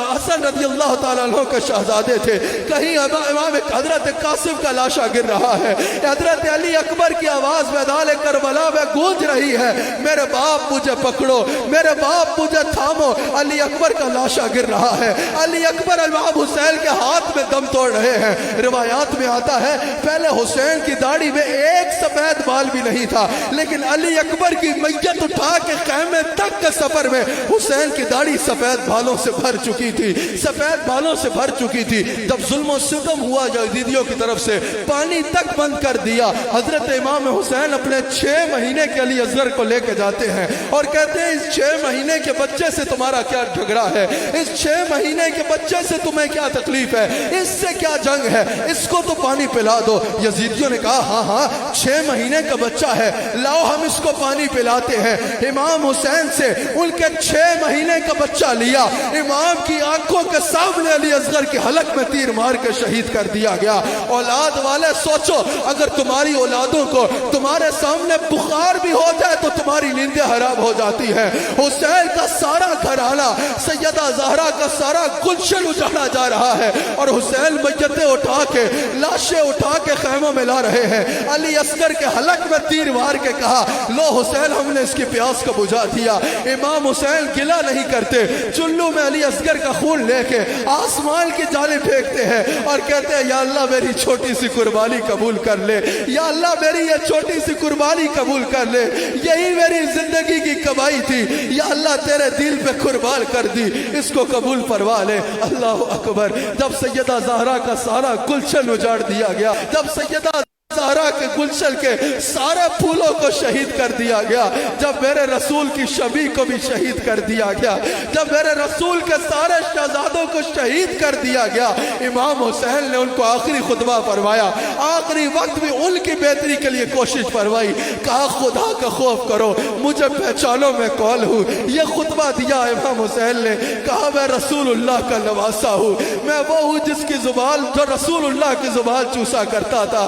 Speaker 1: حسن رضی اللہ تعالیٰ عنہ کے شہزادے تھے، کہیں امام حضرت قاسم کا لاشا گر رہا ہے، حضرت علی اکبر کی آواز میدان کربلا میں گونج رہی ہے، میرے باپ مجھے پکڑو، میرے باپ مجھے تھامو۔ علی اکبر کا لاشا گر رہا ہے، علی اکبر امام حسین کے ہاتھ میں دم توڑ رہے ہیں۔ روایات میں آتا ہے پہلے حسین کی داڑھی میں ایک سفید بال بھی نہیں تھا، لیکن علی اکبر کی میت اٹھا کے خیمے تک کے سفر میں حسین کی داڑھی سفید بالوں سے بھر چکی تھی، سفید بالوں سے بھر چکی تھی۔ جب ظلم و ستم ہوا یزیدیوں کی طرف سے، پانی تک بند کر دیا، حضرت امام حسین اپنے 6 مہینے کے علی اصغر کو لے کے جاتے ہیں اور کہتے ہیں اس 6 مہینے کے بچے سے تمہارا کیا جھگڑا ہے، اس 6 مہینے کے بچے سے تمہیں کیا تکلیف ہے، اس سے کیا جنگ ہے، اس کو تو پانی پلا دو۔ یزیدیوں نے کہا ہاں ہاں 6 مہینے کا بچہ ہے، لاؤ ہم اس کو پانی پلاتے ہیں۔ امام حسین سے ان کے 6 مہینے کا بچہ لیا، امام کی آنکھوں کے سامنے علی اصغر کے حلق میں تیر مار کے شہید کر دیا گیا۔ اولاد والے سوچو اگر تمہاری اولادوں کو تمہارے سامنے بخار بھی ہو جائے تو تمہاری نیندیں حرام ہو جاتی ہیں۔ حسین کا سارا گھرانہ، سیدہ زہرا کا سارا گلشن اجاڑا جا رہا ہے، اور حسین میتیں اٹھا کے، لاشیں اٹھا کے خیموں میں لا رہے ہیں۔ علی اصغر کے حلق میں تیر مار کے کہا لو حسین ہم نے اس کی پیاس کو بجھا دیا۔ امام حسین گلہ نہیں کرتے، چلو میں علی اصغر کا خون لے کے آسمان کی جانب پھینکتے ہیں اور کہتے ہیں یا اللہ میری چھوٹی سی قربانی قبول کر لے، یا اللہ میری یہ چھوٹی سی قربانی قبول کر لے، یہی میری زندگی کی کمائی تھی، یا اللہ تیرے دل پہ قربان کر دی، اس کو قبول فرما لے۔ اللہ اکبر۔ جب سیدہ زہرا کا سارا گلشن اجاڑ دیا گیا، جب سیدہ زہرا کے گلشن کے سارے پھولوں کو شہید کر دیا گیا، جب میرے رسول کی شبیہ کو بھی شہید کر دیا گیا، جب میرے رسول کے سارے شہزادوں کو شہید کر دیا گیا، امام حسین نے ان کو آخری خطبہ فرمایا، آخری وقت بھی ان کی بہتری کے لیے کوشش فرمائی، کہا خدا کا خوف کرو، مجھے پہچانو میں کون ہوں۔ یہ خطبہ دیا امام حسین نے، کہا میں رسول اللہ کا نواسا ہوں، میں وہ ہوں جس کی زبان جو رسول اللہ کی زبان چوسا کرتا تھا،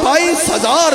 Speaker 1: 22,000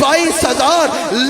Speaker 1: 22,000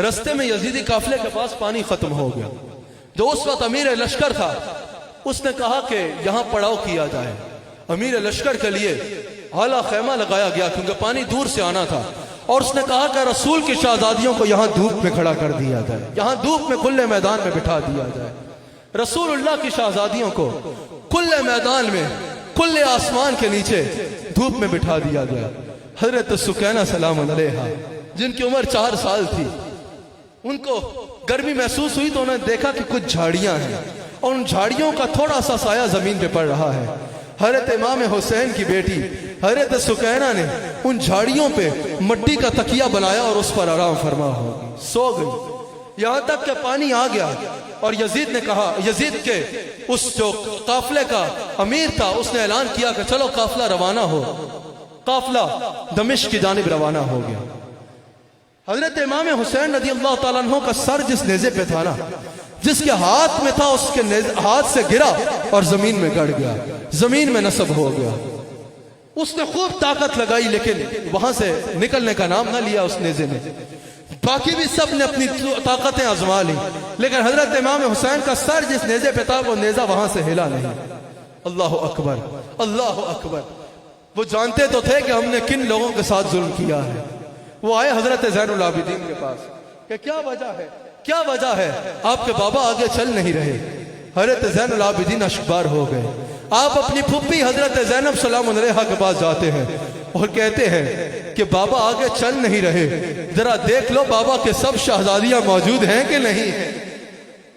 Speaker 1: رستے میں یزیدی قافلے کے پاس پانی ختم ہو گیا. جو اس وقت امیر لشکر تھا اس نے کہا کہ یہاں پڑاؤ کیا جائے. امیر لشکر کے لیے اعلیٰ خیمہ لگایا گیا کیونکہ پانی دور سے آنا تھا. اور اس نے کہا کہ رسول کی شہزادیوں کو یہاں دھوپ میں کھڑا کر دیا جائے, یہاں دھوپ میں کھلے میدان میں بٹھا دیا جائے. رسول اللہ کی شہزادیوں کو کھلے میدان میں کھلے آسمان کے نیچے دھوپ میں بٹھا دیا گیا. حضرت سکینہ سلام علیہا جن کی عمر 4 سال تھی, ان کو گرمی محسوس ہوئی تو انہوں نے دیکھا کہ کچھ جھاڑیاں ہیں اور ان جھاڑیوں کا تھوڑا سا سایہ زمین پہ پڑ رہا ہے. حضرت امام حسین کی بیٹی حضرت سکینہ نے ان جھاڑیوں پہ مٹی کا تکیہ بنایا اور اس پر آرام فرما ہو سو گئی. یہاں تک کہ پانی آ گیا اور یزید نے کہا, یزید کے اس جو قافلے کا امیر تھا اس نے اعلان کیا کہ چلو قافلہ روانہ ہو. قافلہ دمشق کی جانب روانہ ہو گیا. حضرت امام حسین رضی اللہ تعالیٰ عنہ کا سر جس نیزے پہ تھا نا, جس کے ہاتھ میں تھا اس کے ہاتھ سے گرا اور زمین میں گڑ گیا, زمین میں نصب ہو گیا. اس نے خوب طاقت لگائی لیکن وہاں سے نکلنے کا نام نہ لیا اس نیزے نے. باقی بھی سب نے اپنی طاقتیں آزما لی لیکن حضرت امام حسین کا سر جس نیزے پہ تھا وہ نیزہ وہاں سے ہلا نہیں. اللہ اکبر, اللہ اکبر. وہ جانتے تو تھے کہ ہم نے کن لوگوں کے ساتھ ظلم کیا ہے. وہ آئے حضرت زین العابدین کے پاس کہ کیا وجہ ہے, کیا وجہ ہے, آپ کے بابا آگے چل نہیں رہے. حضرت زین العابدین اشکبار ہو گئے. آپ اپنی پھپھی حضرت زینب سلام علیہا کے پاس جاتے ہیں اور کہتے ہیں کہ بابا آگے چل نہیں رہے, ذرا دیکھ لو بابا کے سب شہزادیاں موجود ہیں کہ نہیں ہیں,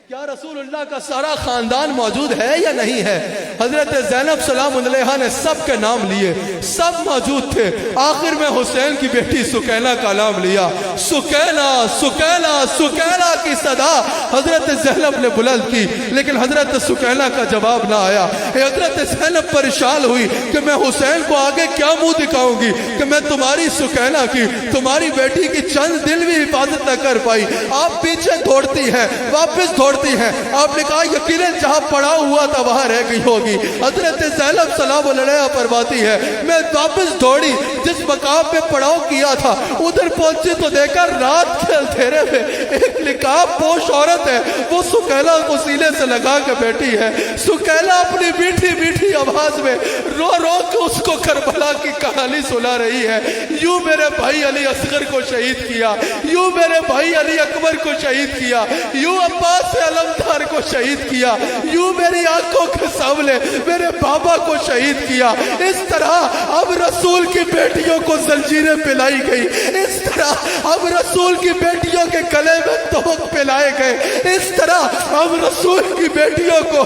Speaker 1: کیا رسول اللہ کا سارا خاندان موجود ہے یا نہیں ہے. حضرت زینب سلام علیہا نے سب کے نام لیے, سب موجود تھے. آخر میں حسین کی بیٹی سکینہ کا نام لیا. سکینہ سکینہ سکینہ کی صدا حضرت زینب نے بلند کی لیکن حضرت سکینہ کا جواب نہ آیا. حضرت زینب پریشان ہوئی کہ میں حسین کو آگے کیا منہ دکھاؤں گی کہ میں تمہاری سکینہ کی, تمہاری بیٹی کی چند دل بھی حفاظت نہ کر پائی. آپ پیچھے دوڑتی ہیں, واپس دوڑتی ہیں. آپ نے کہا یقیناً جہاں پڑا ہوا تھا وہاں رہ گئی ہوگی. حضرت زینب سلام علیہا فرماتی ہے میں واپس دوڑی, جس مقام پہ پڑاؤ کیا تھا ادھر پہنچی تو دیکھا رات کے اندھیرے میں ایک نقاب پوش عورت ہے, وہ سکینہ کو سینے سے لگا کے بیٹھی ہے. سکینہ اپنی میٹھی میٹھی آواز میں رو رو کے اس کو کربلا کی کہانی سنا رہی ہے. یوں میرے بھائی علی اصغر کو شہید کیا, یوں میرے بھائی علی اکبر کو شہید کیا, یوں عباس علمدار کو شہید کیا, یوں میری آنکھوں کے سامنے میرے بابا کو شہید کیا. اس طرح اب رسول کی بیٹیوں کو زنجیریں پلائی گئی, اس طرح اب رسول کی بیٹیوں کے گلے میں توق پلائے گئے, اس طرح اب رسول کی بیٹیوں کو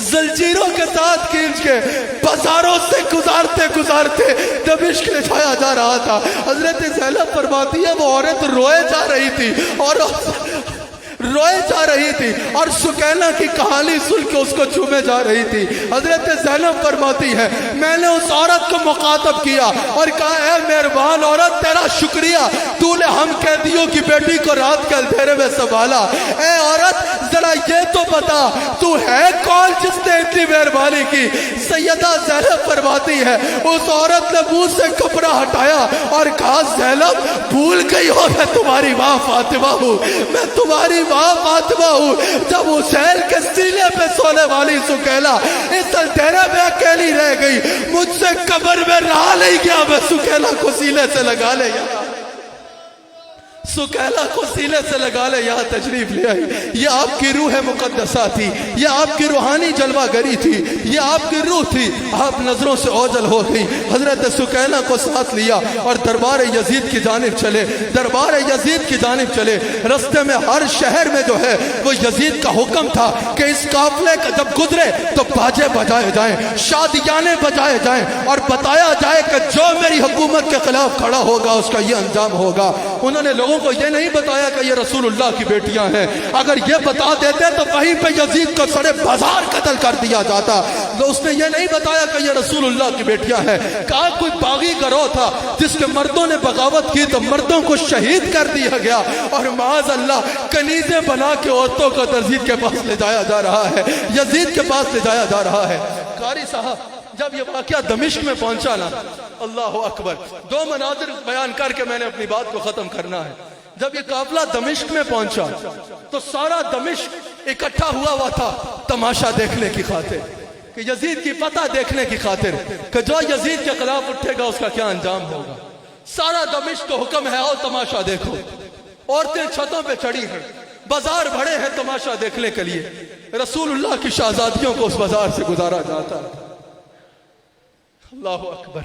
Speaker 1: زنجیروں کے ساتھ کھینچ کے بازاروں سے گزارتے گزارتے دمشق لے جایا جا رہا تھا. حضرت زینب فرماتی ہے وہ عورت روئے جا رہی تھی اور روئے جا رہی تھی اور سکینہ کی کہانی سن کے اس کو چومے جا رہی تھی. حضرت زینب فرماتی ہے میں نے اس عورت کو مخاطب کیا اور کہا اے مہربان عورت تیرا شکریہ, تو نے ہم قیدیوں کی بیٹی کو رات کے اندھیرے میں سنبھالا. اے عورت ذرا یہ تو بتا تو ہے کون جس نے اتنی مہربانی کی. سیدہ زینب فرماتی ہے اس عورت نے منہ سے کپڑا ہٹایا اور کہا زینب بھول گئی ہو میں تمہاری ماں فاطمہ ہوں, میں تمہاری ماں فاطمہ ہوں. جب حسین کے سینے پہ سونے والی سکینہ اس اندھیرے میں اکیلی رہ گئی, مجھ سے قبر میں رہا نہیں گیا, میں سکینہ کو سینے سے لگا لے گیا, سکینہ کو سینے سے لگا لے یہاں تشریف لے آئی. یہ آپ کی روح مقدسہ تھی, یہ آپ کی روحانی جلوہ گری تھی, یہ آپ کی روح تھی. آپ نظروں سے اوجل ہو گئی. حضرت سکینہ کو ساتھ لیا اور دربار یزید کی جانب چلے, دربار یزید کی جانب چلے. رستے میں ہر شہر میں جو ہے وہ یزید کا حکم تھا کہ اس قافلے کا جب گزرے تو باجے بجائے جائیں, شادیانے بجائے جائیں اور بتایا جائے کہ جو میری حکومت کے خلاف کھڑا ہوگا اس کا یہ انجام ہوگا. انہوں نے لوگوں کو یہ نہیں بتایا کہ یہ رسول اللہ کی بیٹیاں ہیں. اگر یہ بتا دیتے تو وہیں پہ یزید کو سڑے بازار قتل کر دیا جاتا. تو اس نے یہ نہیں بتایا کہ یہ رسول اللہ کی بیٹیاں ہیں. کہا کوئی باغی گروہ تھا جس کے مردوں نے بغاوت کی تو مردوں کو شہید کر دیا گیا اور معاذ اللہ کنیزیں بنا کے عورتوں کو یزید کے پاس لے جایا جا رہا ہے, یزید کے پاس لے جایا جا رہا ہے. قاری صاحب جب یہ واقعہ دمشق میں پہنچا نا, اللہ اکبر, دو مناظر بیان کر کے میں نے اپنی بات کو ختم کرنا ہے.
Speaker 2: جب یہ قافلہ دمشق میں پہنچا تو سارا دمشق اکٹھا ہوا تھا تماشا دیکھنے کی خاطر، کہ یزید کی فتح دیکھنے کی خاطر، کہ جو یزید کے خلاف اٹھے گا اس کا کیا انجام ہوگا۔ سارا دمشق کو حکم ہے آؤ تماشا دیکھو، عورتیں چھتوں پہ چڑھی ہیں، بازار بھرے ہیں تماشا دیکھنے کے لیے۔ رسول اللہ کی شہزادیوں کو اس بازار سے گزارا جاتا ہے۔ اللہ اکبر۔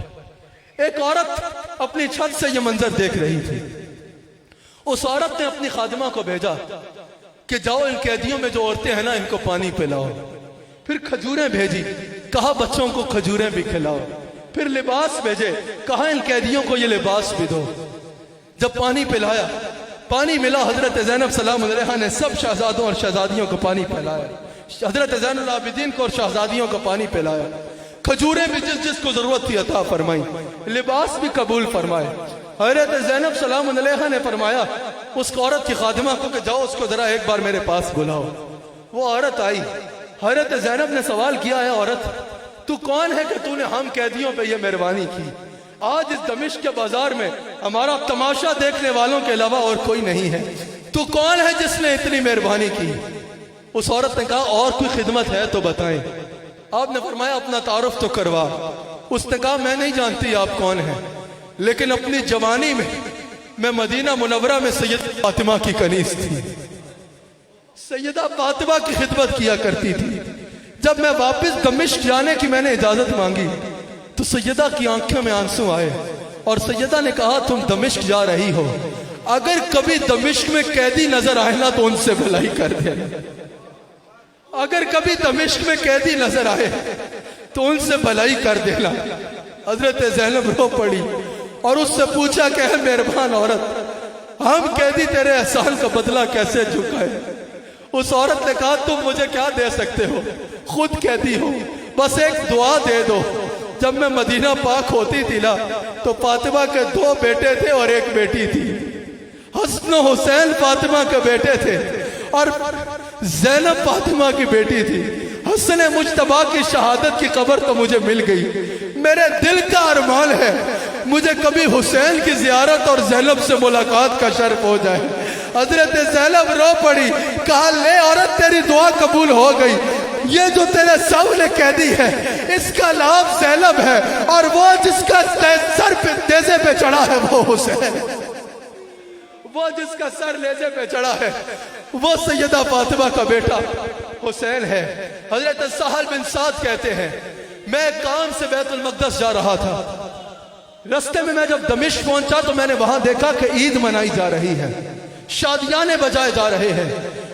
Speaker 2: ایک عورت اپنی چھت سے یہ منظر دیکھ رہی تھی۔ اس عورت نے اپنی خادمہ کو بھیجا کہ جاؤ ان قیدیوں میں جو عورتیں ہیں نا ان کو پانی پلاؤ۔ پھر کھجوریں بھیجی، کہا بچوں کو کھجوریں بھی کھلاؤ۔ پھر لباس بھیجے، کہا ان قیدیوں کو یہ لباس بھی دو۔ جب پانی پلایا، پانی ملا، حضرت زینب سلام علیہا نے سب شہزادوں اور شہزادیوں کو پانی پلایا۔ حضرت زین العابدین کو اور شہزادیوں کو پانی پلایا۔ کھجوریں بھی جس جس کو ضرورت تھی عطا فرمائی، لباس بھی قبول فرمائے۔ حضرت زینب سلام علیہا نے فرمایا اس عورت کی خادمہ کو کہ جاؤ اس کو ذرا ایک بار میرے پاس بلاؤ۔ وہ عورت آئی، حضرت زینب نے سوال کیا ہے عورت تو کون ہے کہ تو نے ہم قیدیوں پہ یہ مہربانی کی؟ آج اس دمشق کے بازار میں ہمارا تماشا دیکھنے والوں کے علاوہ اور کوئی نہیں ہے، تو کون ہے جس نے اتنی مہربانی کی؟ اس عورت نے کہا اور کوئی خدمت ہے تو بتائیں۔ آپ نے فرمایا اپنا تعارف تو کروا۔ اس نے کہا میں نہیں جانتی آپ کون ہیں، لیکن اپنی جوانی میں مدینہ منورہ میں سیدہ فاطمہ کی کنیز تھی، سیدہ فاطمہ کی خدمت کیا کرتی تھی۔ جب میں واپس دمشق جانے کی میں نے اجازت مانگی تو سیدہ کی آنکھوں میں آنسو آئے اور سیدہ نے کہا تم دمشق جا رہی ہو، اگر کبھی دمشق میں قیدی نظر آئے نا تو ان سے بھلائی کر دینا، اگر کبھی دمشق میں قیدی نظر آئے تو ان سے بھلائی کر دینا۔ حضرت زینب رو پڑی اور اس سے پوچھا کہ اے مہربان عورت ہم قیدی تیرے احسان کا بدلہ کیسے چکائے؟ اس عورت نے کہا تم مجھے کیا دے سکتے ہو، خود قیدی ہو، بس ایک دعا دے دو۔ جب میں مدینہ پاک ہوتی تھی نا تو فاطمہ کے 2 بیٹے تھے اور 1 بیٹی تھی، حسن و حسین فاطمہ کے بیٹے تھے اور زینب فاطمہ کی بیٹی تھی۔ حسن مجتبیٰ کی شہادت کی خبر تو مجھے مل گئی، میرے دل کا ارمان ہے مجھے کبھی حسین کی زیارت اور زینب سے ملاقات کا شرف ہو جائے۔ حضرت زینب رو پڑی، کہا لے عورت تیری دعا قبول ہو گئی، یہ جو تیرے سامنے قیدی ہے اس کا نام زینب ہے اور وہ جس کا سر پہ نیزے پہ چڑھا ہے وہ حسین، وہ جس کا سر نیزے پہ چڑھا ہے وہ سیدہ فاطمہ کا بیٹا حسین ہے۔ حضرت سہل بن سعد کہتے ہیں میں کام سے بیت المقدس جا رہا تھا، رستے میں جب دمشق پہنچا تو میں نے وہاں دیکھا کہ عید منائی جا رہی ہے، شادیانے بجائے جا رہے ہیں۔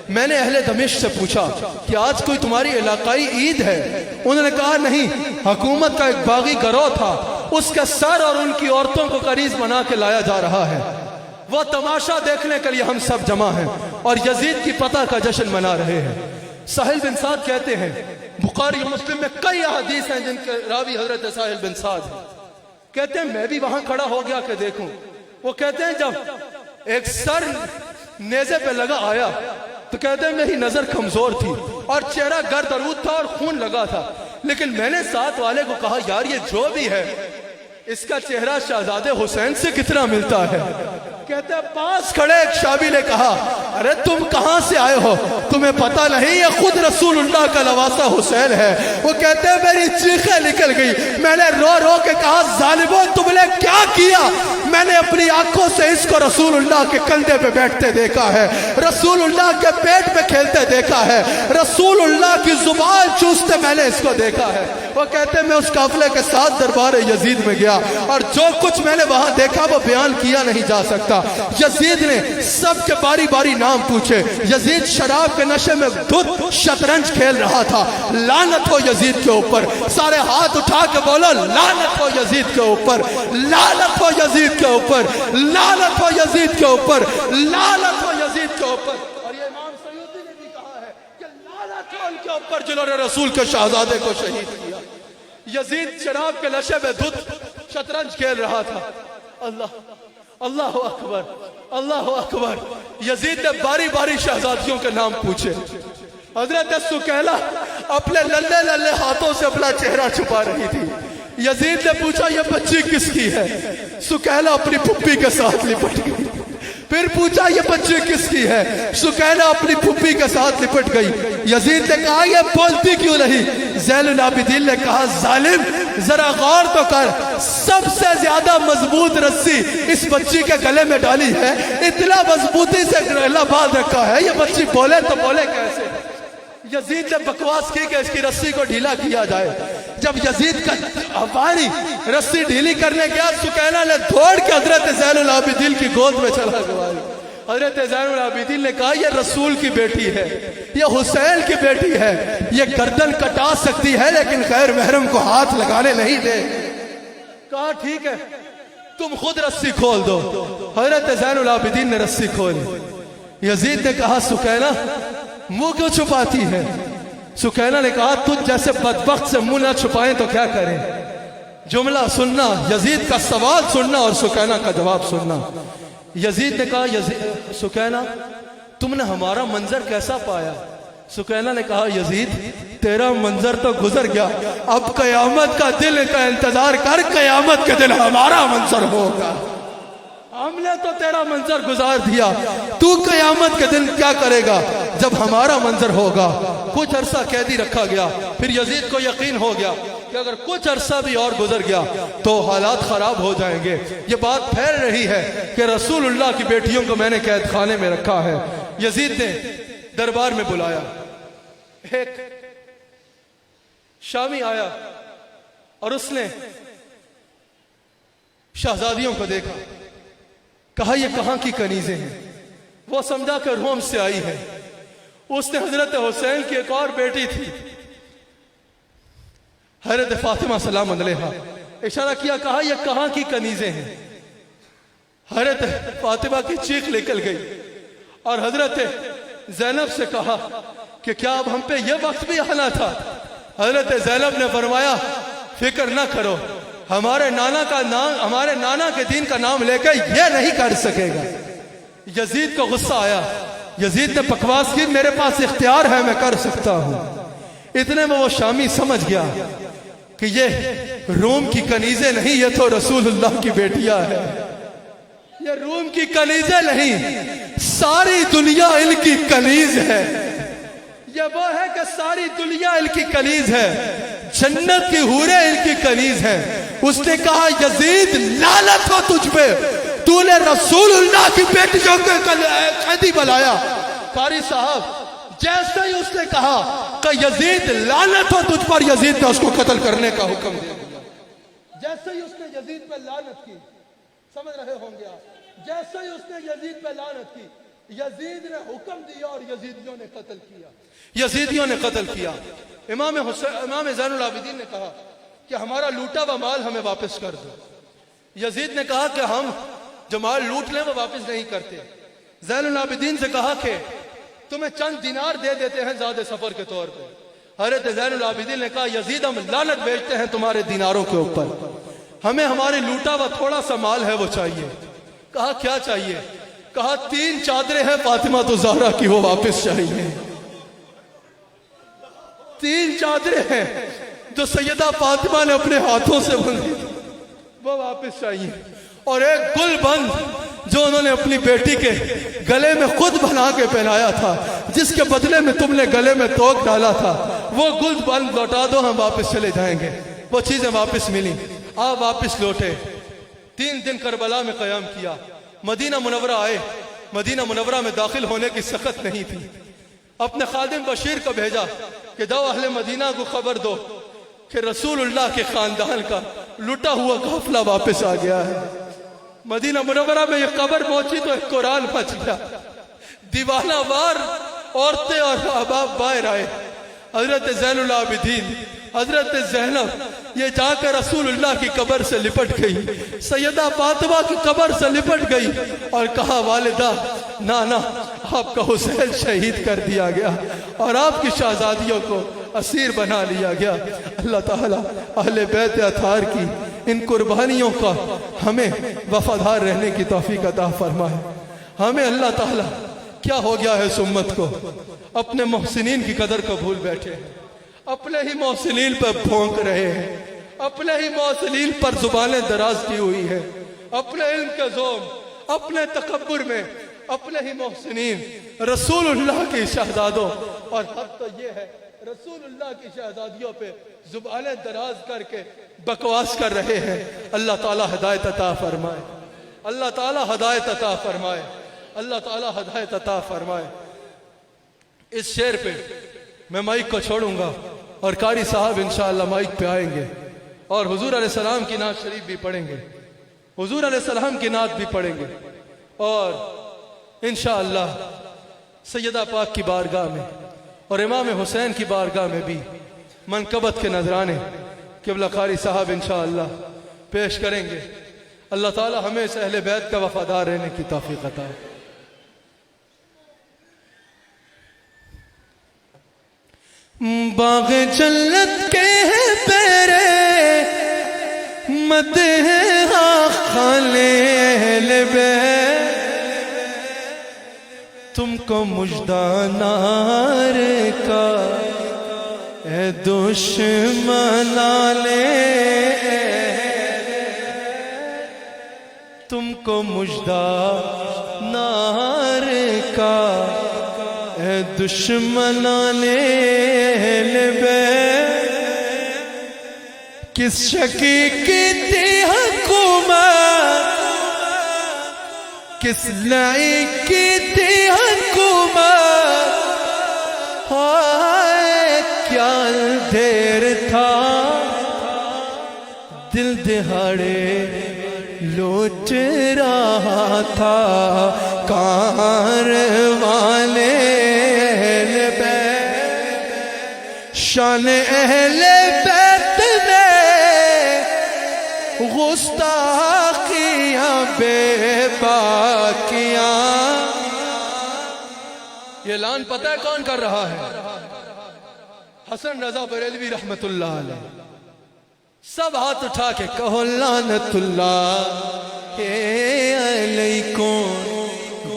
Speaker 2: میں نے اہل دمشق سے پوچھا کہ آج کوئی تمہاری علاقائی عید ہے؟ انہوں نے کہا نہیں، حکومت کا ایک باغی گروہ تھا، اس کے سر اور ان کی عورتوں کو کنیز بنا کے لایا جا رہا ہے، وہ تماشا دیکھنے کے لیے ہم سب جمع ہیں اور یزید کی فتح کا جشن منا رہے ہیں۔ سہل بن سعد کہتے ہیں بخاری و مسلم میں کئی احادیث ہیں جن کے راوی حضرت سہل بن سعد ہیں، کہتے ہیں میں بھی وہاں کھڑا ہو گیا کہ دیکھوں۔ وہ کہتے ہیں جب ایک سر نیزے پہ لگا آیا تو کہتے ہیں میری نظر کمزور تھی اور چہرہ گرد آلود تھا اور خون لگا تھا، لیکن میں نے ساتھ والے کو کہا یار یہ جو بھی ہے اس کا چہرہ شہزادے حسین سے کتنا ملتا ہے۔ کہتے ہیں پاس کھڑے ایک شابی نے کہا ارے تم کہاں سے آئے ہو، تمہیں پتہ نہیں یہ خود رسول اللہ کا نواسہ حسین ہے۔ وہ کہتے ہیں میری چیخیں نکل گئی، میں نے رو رو کے کہا ظالموں تم نے کیا کیا؟ میں نے اپنی آنکھوں سے اس کو رسول اللہ کے کندھے پہ بیٹھتے دیکھا ہے، رسول اللہ کے پیٹ پہ کھیلتے دیکھا ہے، رسول اللہ کی زبان چوستے میں نے اس کو دیکھا ہے۔ وہ کہتے ہیں میں اس قافلے کے ساتھ دربار یزید میں گیا اور جو کچھ میں نے وہاں دیکھا وہ بیان کیا نہیں جا سکتا۔ یزید نے سب کے باری باری نام پوچھے، یزید شراب کے نشے میں دھت شطرنج کھیل رہا تھا، لعنت ہو یزید کے اوپر، سارے ہاتھ اٹھا کے بولو لعنت ہو یزید کے اوپر، لعنت ہو یزید کے اوپر، لعنت ہو یزید کے اوپر، لعنت ہو یزید کے اوپر۔ اور یہ امام سیوطی نے بھی کہا ہے کہ لعنت ہو ان کے اوپر جنہوں نے رسول کے شہزادے کو شہید کیا۔ یزید شراب کے نشے میں دھت شطرنج کھیل رہا تھا۔ اللہ اکبر، اللہ اکبر۔ یزید نے باری باری شہزادیوں کے نام پوچھے۔ حضرت سکیلا اپنے للے للے ہاتھوں سے اپنا چہرہ چھپا رہی تھی۔ یزید نے پوچھا یہ بچی کس کی ہے؟ سکیلا اپنی پھپھی کے ساتھ لپٹ گئی۔ پھر پوچھا یہ بچی کس کی ہے؟ سکینہ اپنی پھپھی کے ساتھ لپٹ گئی۔ یزید نے کہا یہ بولتی کیوں نہیں؟ زین العابدین نے کہا ظالم ذرا غور تو کر، سب سے زیادہ مضبوط رسی اس بچی کے گلے میں ڈالی ہے، اتنا مضبوطی سے گلہ باندھ رکھا ہے، یہ بچی بولے تو بولے کیسے؟ یزید نے بکواس کی کہ اس کی رسی کو ڈھیلا کیا جائے۔ جب یزید کا حواری رسی ڈھیلی کرنے گیا، سکینہ نے دوڑ کے حضرت زین العابدین کی گود میں چلا گیا۔ حضرت زین العابدین نے کہا یہ رسول کی بیٹی ہے، یہ حسین کی بیٹی ہے، یہ گردن کٹا سکتی ہے لیکن غیر محرم کو ہاتھ لگانے نہیں دے۔ کہا ٹھیک ہے تم خود رسی کھول دو۔ حضرت زین العابدین نے رسی کھولی۔ یزید نے کہا سکینہ منہ کیوں چھپاتی ہے؟ سکینہ نے کہا تجھ جیسے بدبخت سے منہ نہ چھپائیں تو کیا کریں؟ جملہ سننا، یزید کا سوال سننا اور سکینہ کا جواب سننا۔ یزید نے کہا سکینہ تم نے ہمارا منظر کیسا پایا؟ سکینہ نے کہا یزید تیرا منظر تو گزر گیا، اب قیامت کا دن کا انتظار کر، قیامت کے دن ہمارا منظر ہوگا۔ ہم نے تو تیرا منظر گزار دیا، تو قیامت کے دن کیا کرے گا جب ہمارا منظر ہوگا؟ کچھ عرصہ قیدی رکھا گیا، پھر یزید کو یقین ہو گیا کہ اگر کچھ عرصہ بھی اور گزر گیا تو حالات خراب ہو جائیں گے۔ یہ بات پھیل رہی ہے کہ رسول اللہ کی بیٹیوں کو میں نے قید خانے میں رکھا ہے۔ یزید نے دربار میں بلایا، ایک شامی آیا اور اس نے شہزادیوں کو دیکھا، کہا یہ کہاں کی کنیزیں ہیں؟ وہ سمجھا کہ روم سے آئی ہے۔ اس نے حضرت حسین کی ایک اور بیٹی تھی حضرت فاطمہ سلام علیہا، اشارہ کیا، کہا یہ کہاں کی کنیزیں ہیں؟ حضرت فاطمہ کی چیخ نکل گئی اور حضرت زینب سے کہا کہ کیا اب ہم پہ یہ وقت بھی آنا تھا؟ حضرت زینب نے فرمایا فکر نہ کرو، ہمارے نانا کے دین کا نام لے کے یہ نہیں کر سکے گا۔ یزید کو غصہ آیا، یزید نے بکواس کی، میرے پاس اختیار ہے میں کر سکتا ہوں۔ اتنے میں وہ شامی سمجھ گیا کہ یہ روم کی کنیزیں نہیں، یہ تو رسول اللہ کی بیٹیاں ہیں۔ یہ روم کی کنیزیں نہیں، ساری دنیا ان کی کنیز ہے۔ یہ وہ ہے کہ ساری دنیا ان کی کنیز ہے، جنت کی حوریں ان کی کنیز ہیں۔ اس نے کہا یزید لعنت ہو تجھ پہ، تو نے رسول اللہ کی بیٹیوں کو قیدی بنایا۔ قاری صاحب جیسے ہی اس نے کہا کہ یزید لعنت ہو تجھ پر، یزید نے اس کو قتل کرنے کا حکم دیا۔ جیسے ہی اس نے یزید پہ لعنت کی، سمجھ رہے ہوں گے آپ، جیسے ہی اس نے یزید پہ لعنت کی، یزید نے حکم دیا اور یزیدیوں نے قتل کیا۔ یزیدیوں نے قتل کیا۔ امام زین العابدین نے کہا کہ ہمارا لوٹا ہوا مال ہمیں واپس کر دو۔ یزید نے کہا کہ ہم جو مال لوٹ لیں وہ واپس نہیں کرتے۔ زین العابدین سے کہا کہ تمہیں چند دینار دے دیتے ہیں زیادہ سفر کے طور پہ۔ حضرت زین العابدین نے کہا یزید ہم لعنت بیچتے ہیں تمہارے دیناروں کے اوپر، ہمیں ہمارے لوٹا ہوا تھوڑا سا مال ہے وہ چاہیے۔ کہا کیا چاہیے؟ کہا 3 چادریں ہیں فاطمہ الزہرا کی، وہ واپس چاہیے۔ 3 چادریں ہیں جو سیدہ فاطمہ نے اپنے ہاتھوں سے بندھی، وہ واپس چاہیے۔ اور ایک گل بند جو انہوں نے اپنی بیٹی کے گلے میں خود بنا کے پہنایا تھا، جس کے بدلے میں تم نے گلے میں توق ڈالا تھا، وہ گل بند لوٹا دو، ہم واپس چلے جائیں گے۔ وہ چیزیں واپس ملی، آپ واپس لوٹے۔ 3 دن کربلا میں قیام کیا، مدینہ منورہ آئے۔ مدینہ منورہ میں داخل ہونے کی سخت نہیں تھی۔ اپنے خادم بشیر کو بھیجا کہ دو اہل مدینہ کو خبر دو کہ رسول اللہ کے خاندان کا لٹا ہوا قافلہ واپس آ گیا ہے۔ مدینہ منورہ میں یہ خبر پہنچی تو ایک قرآن پھنس گیا، دیوانہ وار عورتیں اور احباب باہر آئے۔ حضرت زین العابدین، حضرت زینب یہ جا کر رسول اللہ کی قبر سے لپٹ گئی، سیدہ فاطمہ کی قبر سے لپٹ گئی اور کہا والدہ نانا آپ کا حسین شہید کر دیا گیا اور آپ کی شہزادیوں کو اسیر بنا لیا گیا۔ اللہ تعالیٰ اہل بیت اطہار کی ان قربانیوں کا ہمیں وفادار رہنے کی توفیق عطا فرمائے۔ ہمیں اللہ تعالیٰ کیا ہو گیا ہے اس امت کو، اپنے محسنین کی قدر کو بھول بیٹھے، اپنے ہی محسنین پر بھونک رہے ہیں، اپنے ہی محسنین پر زبانیں دراز کی ہوئی ہے، اپنے علم کے زوم، اپنے تکبر میں اپنے ہی محسنین رسول اللہ کی شہزادوں، اور حق تو یہ ہے رسول اللہ کی شہزادیوں پہ زبانیں دراز کر کے بکواس کر رہے ہیں۔ اللہ تعالی ہدایت عطا فرمائے، اللہ تعالی ہدایت عطا فرمائے، اللہ تعالی ہدایت عطا فرمائے۔ اس شعر پہ میں مائک کو چھوڑوں گا اور قاری صاحب انشاءاللہ مائک پہ آئیں گے اور حضور علیہ السلام کی نعت شریف بھی پڑھیں گے، حضور علیہ السلام کی نعت بھی پڑھیں گے، اور انشاءاللہ سیدہ پاک کی بارگاہ میں اور امام حسین کی بارگاہ میں بھی منقبت کے نذرانے قبلہ قاری صاحب انشاءاللہ پیش کریں گے۔ اللہ تعالی ہمیں اس اہل بیت کا وفادار رہنے کی توفیق عطا فرمائے۔
Speaker 3: باغ جنت کے پیرے مدح خانے اہل بیت، تم کو مژدہ نار کا اے دشمنان، تم کو مژدہ نار کا اے دشمنان اہل بیت، کس شکی کی تھی حکومت، کس لائی کی تھی حکومت، ہائے کیا دیر تھا دل دہاڑے لوٹ رہا تھا کارواں اہل بیت، شان اہل بیت میں گستاخیاں بے باکیاں۔
Speaker 2: یہ اعلان پتہ ہے کون کر رہا ہے؟ حسن رضا بریلوی رحمت اللہ علیہ۔ سب ہاتھ اٹھا کے
Speaker 3: کہو لعنت اللہ علیکم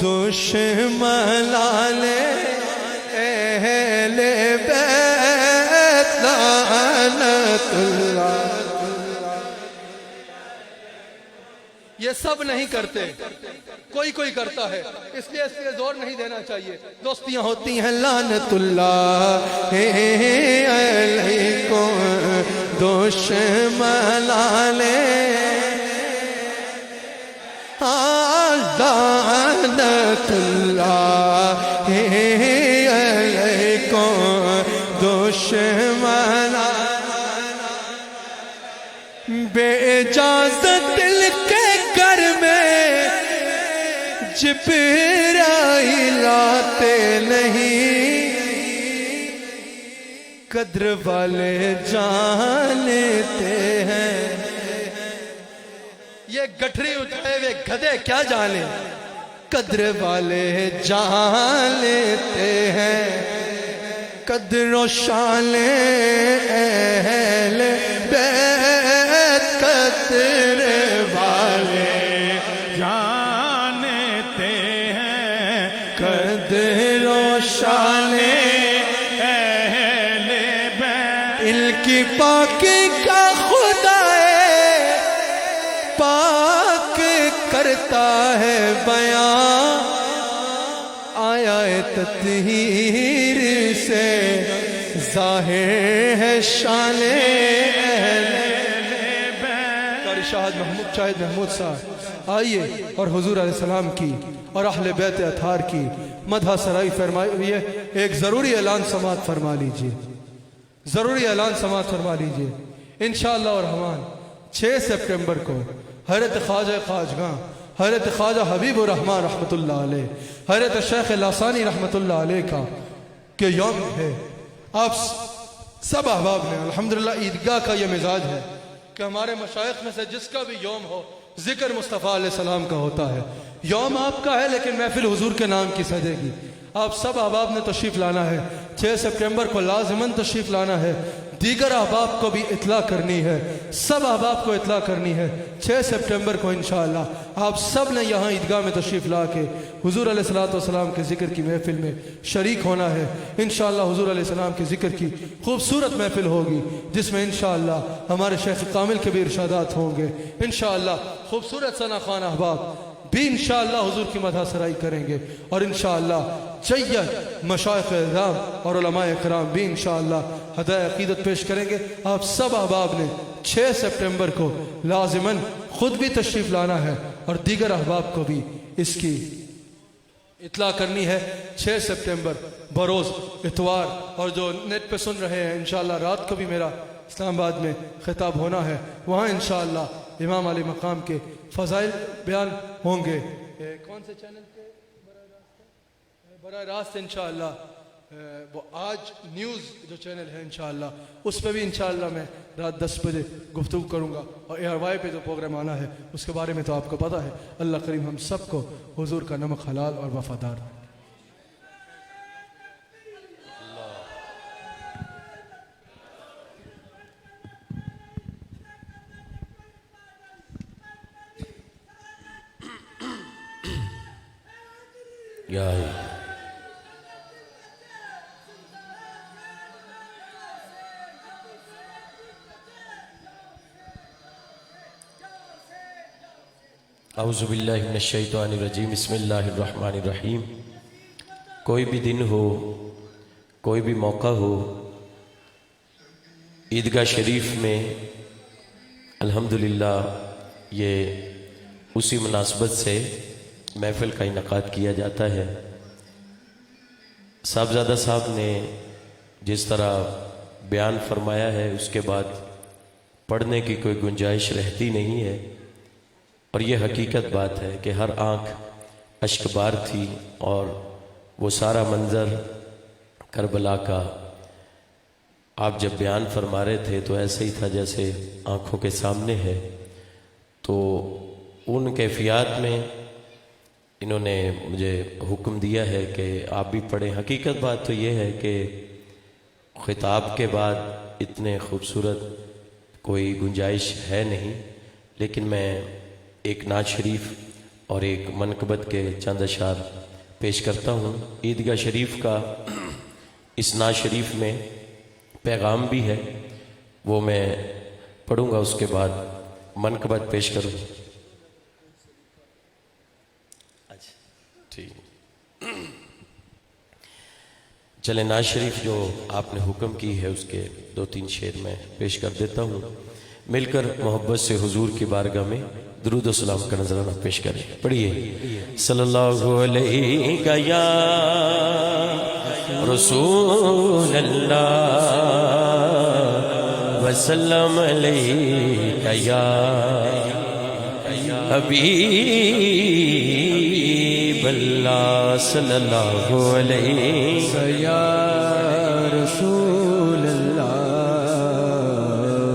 Speaker 3: دشمنان اہل بیت، لعنت اللہ۔
Speaker 2: یہ سب نہیں کرتے، کوئی کوئی کرتا ہے، اس لیے زور نہیں دینا چاہیے۔ دوستیاں
Speaker 3: ہوتی ہیں لعنت اللہ علیکم دشمنان، لعنت اللہ علیکم دشمنان، بے اجازت دل کے گھر میں جبرائیل آتے نہیں، قدر والے جانتے ہیں،
Speaker 2: یہ گٹھری اٹھائے ہوئے گدھے کیا جانے،
Speaker 3: قدر والے جانتے ہیں، قدر و شان اہل بیت، قدر والے جانتے ہیں، قدر و شان اہل بیت، ان کی پاکی کا خدا پاک کرتا ہے بیان، آیا تطہیر سے ظاہر ہے شان اہل بیت۔
Speaker 2: قاری شاہد شاہد محمود صاحب آئیے اور حضور علیہ السلام کی اور اہل بیت اطہار کی مدح سرائی فرمائیے۔ ایک ضروری اعلان سماعت فرما لیجئے، ضروری اعلان سماعت فرما لیجئے۔ انشاءاللہ الرحمن 6 سپٹمبر کو حضرت خواجہ خواجگاں حضرت خواجہ حبیب الرحمن رحمت اللہ علیہ، حضرت شیخ لاسانی رحمت اللہ علیہ کا کہ یوم ہے۔ آپ سب احباب نے الحمدللہ عیدگاہ کا یہ مزاج ہے کہ ہمارے مشائخ میں سے جس کا بھی یوم ہو ذکر مصطفیٰ علیہ السلام کا ہوتا ہے۔ یوم آپ کا ہے لیکن محفل حضور کے نام کی سجے گی۔ آپ سب احباب نے تشریف لانا ہے، 6 سپٹمبر کو لازماً تشریف لانا ہے۔ دیگر احباب کو بھی اطلاع کرنی ہے، سب احباب کو اطلاع کرنی ہے۔ 6 سپٹمبر کو انشاءاللہ آپ سب نے یہاں عیدگاہ میں تشریف لا کے حضور علیہ السلام کے ذکر کی محفل میں شریک ہونا ہے۔ انشاءاللہ حضور علیہ السلام کے ذکر کی خوبصورت محفل ہوگی جس میں انشاءاللہ ہمارے شیخ کامل کے بھی ارشادات ہوں گے۔ انشاءاللہ خوبصورت ثنا خوان احباب بھی انشاءاللہ حضور کی مدح سرائی کریں گے، اور انشاءاللہ جید مشائخ اعظام اور علماء اکرام بھی انشاءاللہ ہدایہ عقیدت پیش کریں گے۔ آپ سب احباب نے 6 سپٹمبر کو لازماً خود بھی تشریف لانا ہے اور دیگر احباب کو بھی اس کی اطلاع کرنی ہے۔ 6 سپٹمبر بروز اتوار، اور جو نیٹ پہ سن رہے ہیں انشاءاللہ رات کو بھی میرا اسلام آباد میں خطاب ہونا ہے، وہاں انشاءاللہ امام علی مقام کے فضائل بیان ہوں گے۔ کون سے چینل پہ براہ راست انشاءاللہ وہ آج نیوز جو چینل ہے انشاءاللہ اس پہ بھی انشاءاللہ میں رات 10 بجے گفتگو کروں گا، اور ARY پہ جو پروگرام آنا ہے اس کے بارے میں تو آپ کو پتہ ہے۔ اللہ کریم ہم سب کو حضور کا نمک حلال اور وفادار۔
Speaker 4: اعوذ باللہ من الشیطان الرجیم، بسم اللہ الرحمن الرحیم۔ کوئی بھی دن ہو، کوئی بھی موقع ہو، عیدگاہ شریف میں الحمدللہ یہ اسی مناسبت سے محفل کا انعقاد کیا جاتا ہے۔ صاحبزادہ صاحب نے جس طرح بیان فرمایا ہے اس کے بعد پڑھنے کی کوئی گنجائش رہتی نہیں ہے، اور یہ حقیقت بات ہے کہ ہر آنکھ اشک بار تھی، اور وہ سارا منظر کربلا کا آپ جب بیان فرما رہے تھے تو ایسے ہی تھا جیسے آنکھوں کے سامنے ہے۔ تو ان کیفیات میں انہوں نے مجھے حکم دیا ہے کہ آپ بھی پڑھیں۔ حقیقت بات تو یہ ہے کہ خطاب کے بعد اتنے خوبصورت کوئی گنجائش ہے نہیں، لیکن میں ایک نعت شریف اور ایک منقبت کے چند اشعار پیش کرتا ہوں۔ عیدگاہ شریف کا اس نعت شریف میں پیغام بھی ہے، وہ میں پڑھوں گا، اس کے بعد منقبت پیش کروں۔ اچھا ٹھیک، چلیں نعت شریف جو آپ نے حکم کی ہے اس کے 2-3 شعر میں پیش کر دیتا ہوں۔ مل کر محبت سے حضور کی بارگاہ میں درود و سلام کا نذرانہ پیش کریں۔ پڑھیے۔ صلی اللہ علیہ یا رسول اللہ وسلم علیہ یا حبیب اللہ صلی اللہ علیہ
Speaker 3: یا رسول اللہ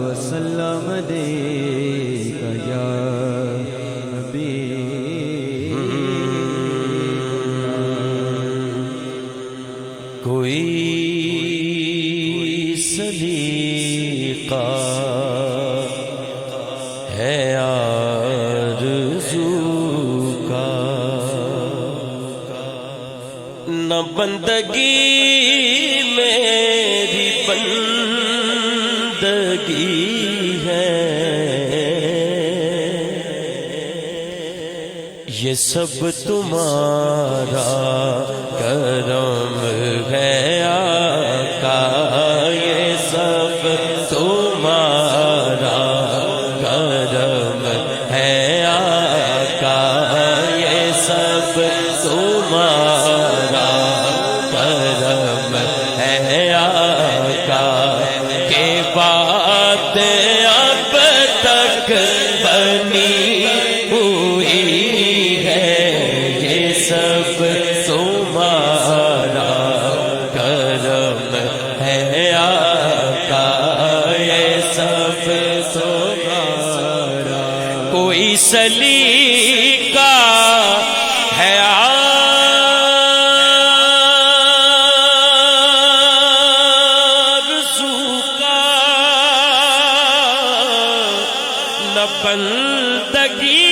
Speaker 3: وسلم علیک یا حبیب۔
Speaker 4: کوئی سلیقہ ہے آرزو کا، نہ بندگی میری بندگی ہے، یہ سب تمہارا کرم ہے آقا، یہ سب تمہارا کرم ہے آقا، یہ سب تمہارا کرم ہے آقا، کہ بات اب تک بنی ہوئی ہے، یہ سب تمہارا کرم ہے آقا، یہ سب تمہارا۔ کوئی سلیقہ ہے آرزو کا، نہ بندگی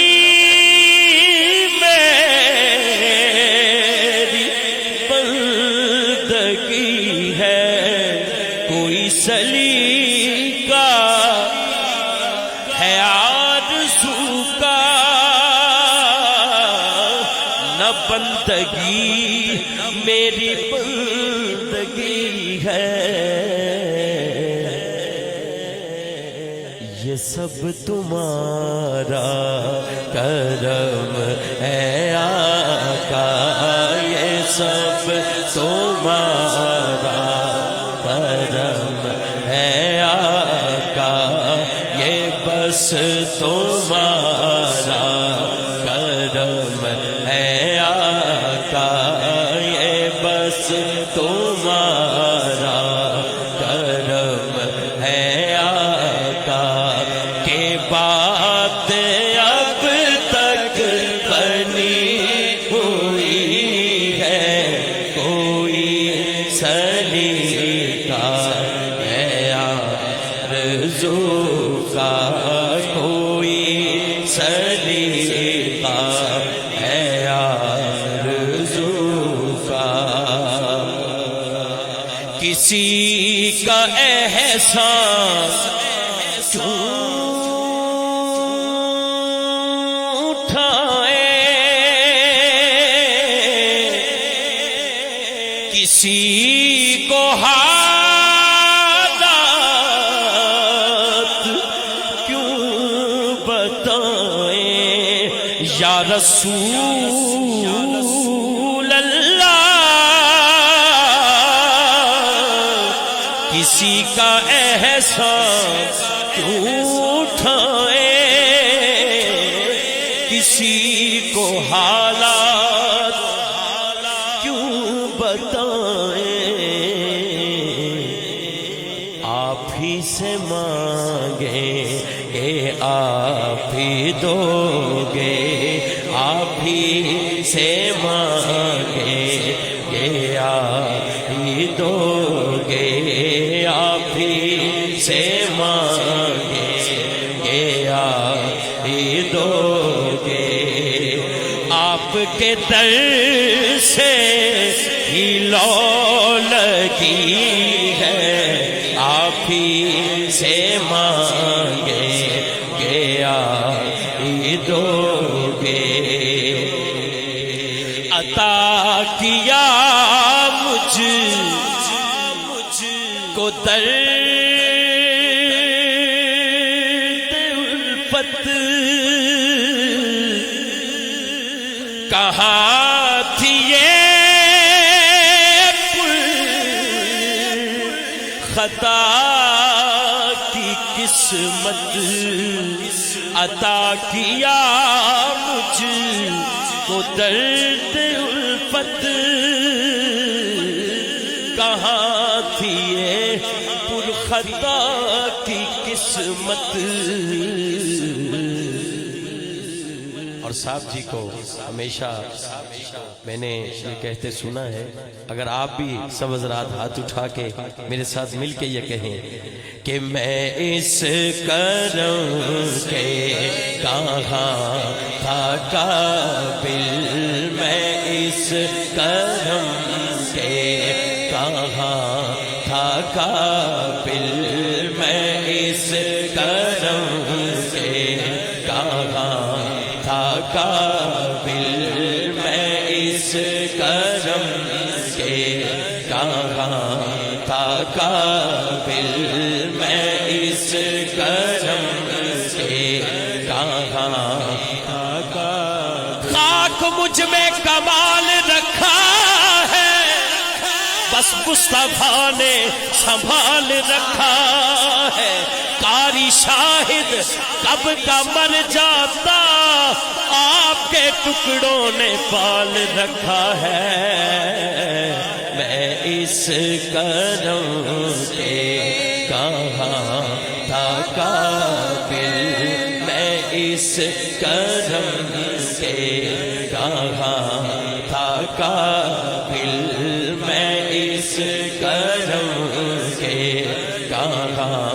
Speaker 4: میری بندگی ہے، کوئی سلیقہ ہے آرزو کا، بندگی میری بندگی ہے، یہ سب تمہارا کرم ہے آقا، یہ سب تمہارا کرم ہے آقا، یہ بس تمہارا کرم ہے آقا، یہ بس تمہارا کرم ہے آقا، کہ بات اب تک بنی ہوئی ہے کوئی سلیقہ ہے آرزو کا، کوئی سلیقہ ہے آرزو کا، کسی کا احسان کیوں اٹھائے، کسی کو حالات کیوں بتائیں، یا رسول اللہ کسی کا احسان کیوں اٹھائیں، کسی کو حالات کیوں بتائیں، آپ ہی سے مانگیں گے آپ ہی دو گے، آپ ہی سے مانگیں گے آپ ہی دو گے، آپ ہی سے مانگیں گے آپ ہی دو گے، آپ کے در سے ہی لو لگی ہے، آپ ہی سے مانگیں گے آپ ہی دو گے، عطا کیا مجھ کو درد الفت، کہاں تھی یہ خطا کی قسمت، عطا کیا مجھ کو درد الفت، کہاں تھی یہ پر خطا کی قسمت۔ اور صاحب جی کو ہمیشہ میں نے یہ کہتے سنا ہے، اگر آپ بھی سب حضرات ہاتھ اٹھا کے میرے ساتھ مل کے یہ کہیں کہ میں اس کرم کے کہاں تھا قابل، میں اس کرم کے کہاں تھا قابل، میں اس کرم کے کہاں تھا قابل، میں اس کرم کے کہاں تھا قابل، میں اس کرم کے کہاں تھا قابل۔ خاک مجھ میں کمال رکھا ہے، بس مصطفیٰ نے سنبھال رکھا ہے، قاری شاہد کب کا مر جاتا، آپ کے ٹکڑوں نے پال رکھا ہے، میں اس کرم کے کہاں تھا قابل، میں اس کرم کے کہاں تھا قابل، میں اس کرم کے کہاں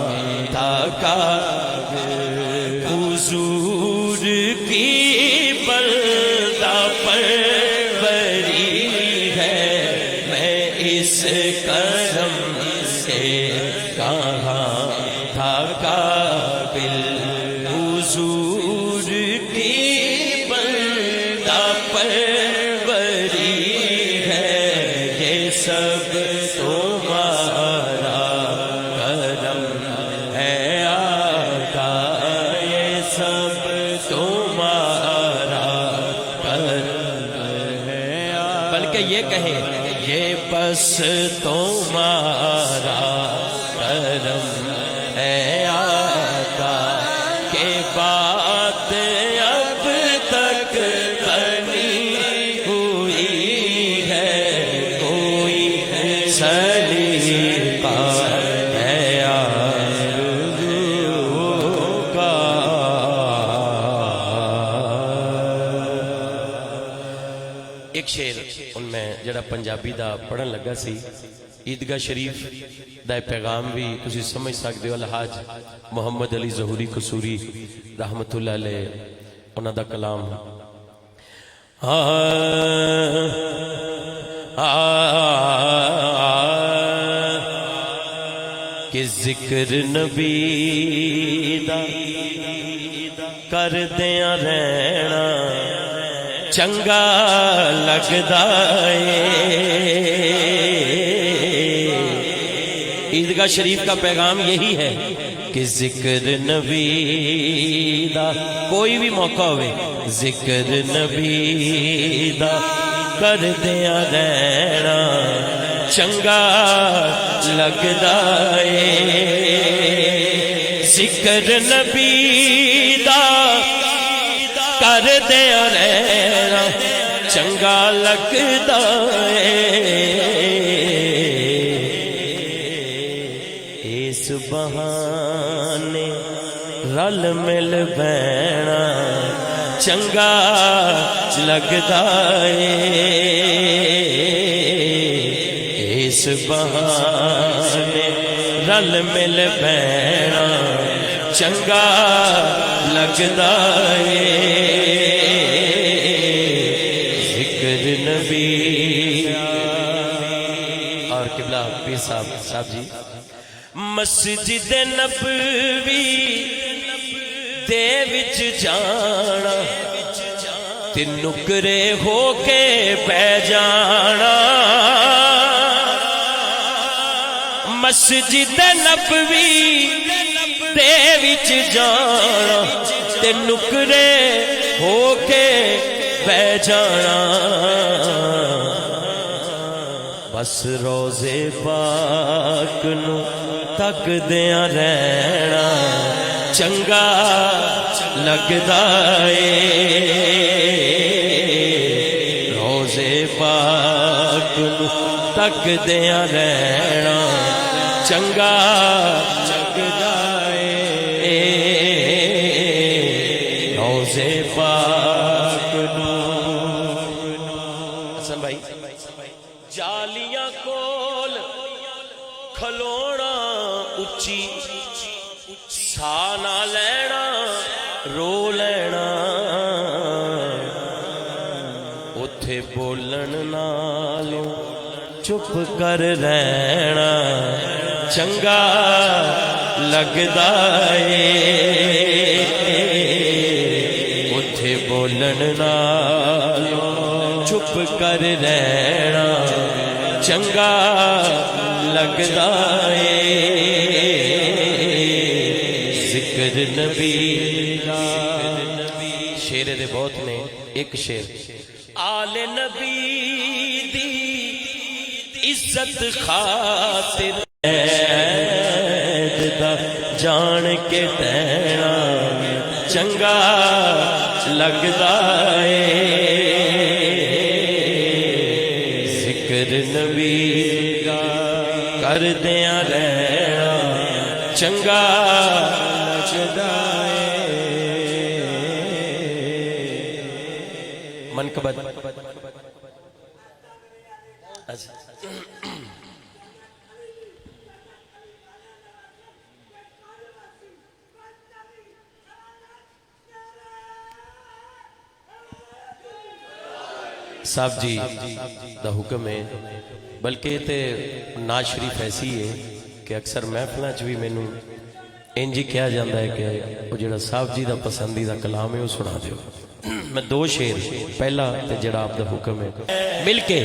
Speaker 4: تھا قابل، حضور کی بلدہ پروری ہے، میں اس کرم سے کہاں تھا قابل، حضور کی بلدہ پروری یہ کہیں یہ بس تمہارا کرم ہے آقا کہ بات اب تک بنی ہوئی ہے کوئی سلیقہ ہے آرزو کا ایک شعر ان میں جڑا پنجابی دا پڑھن لگا سی عیدگاہ شریف دا پیغام بھی تسی سمجھ سکتے ہو الحاج محمد علی ظہوری قصوری رحمت اللہ علیہ انہاں دا کلام کہ ذکر نبی دا کر دیاں رہنا چنگا لگدا ہے عیدگاہ شریف کا پیغام یہی ہے کہ ذکر نبی دا کوئی بھی موقع ہوئے ذکر نبی دا کر دیا رہنا چنگا لگدا ہے ذکر نبی دا کر دیا رہنا چنگا لگدا ہے اس بہانے رل مل بینا چنگا لگدا ہے اس بہانے رل مل بینا چنگا لگدا ہے ذکر نبی اور قبلہ پیر صاحب جی مسجد نبوی دے وچ جانا تے نکرے ہو کے بہ جانا مسجد نبوی دے وچ جانا تے نکرے ہو کے بہ جانا بس روزے پاک نو تک دیاں رہنا چنگا لگدا ہے روزے پاک نو تک دیاں رہنا چنگا لگدا ہے روزے پاک نو حسن بھائی جالیاں کول کھلونا اچھی سا نہ لینا رو لینا اتھے بولن نالوں چپ کر رہنا چنگا لگدا ہے اتھے بولن نالوں چپ کر رہنا چنگا لگدا ہے ذکر نبی شیر دے بہت نے ایک شیر آل نبی دی عزت خاطر دا جان کے دینا چنگا لگدا ہے ذکر نبی کا کر دیاں رہنا چنگا لگدا ہے منقبت صاحب جی دا حکم ہے بلکہ تے ناز شریف ایسی ہے کہ اکثر محفلوں چ بھی مینوں انج ہی کہا جاتا ہے کہ وہ جڑا صاحب جی دا پسندیدہ کلام ہے وہ سنا دیو میں دو شعر پہلا تے جڑا آپ دا حکم ہے مل کے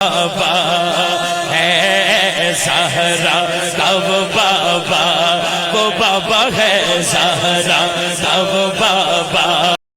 Speaker 3: بابا ہے زہرا کب بابا وہ بابا ہے زہرا کب بابا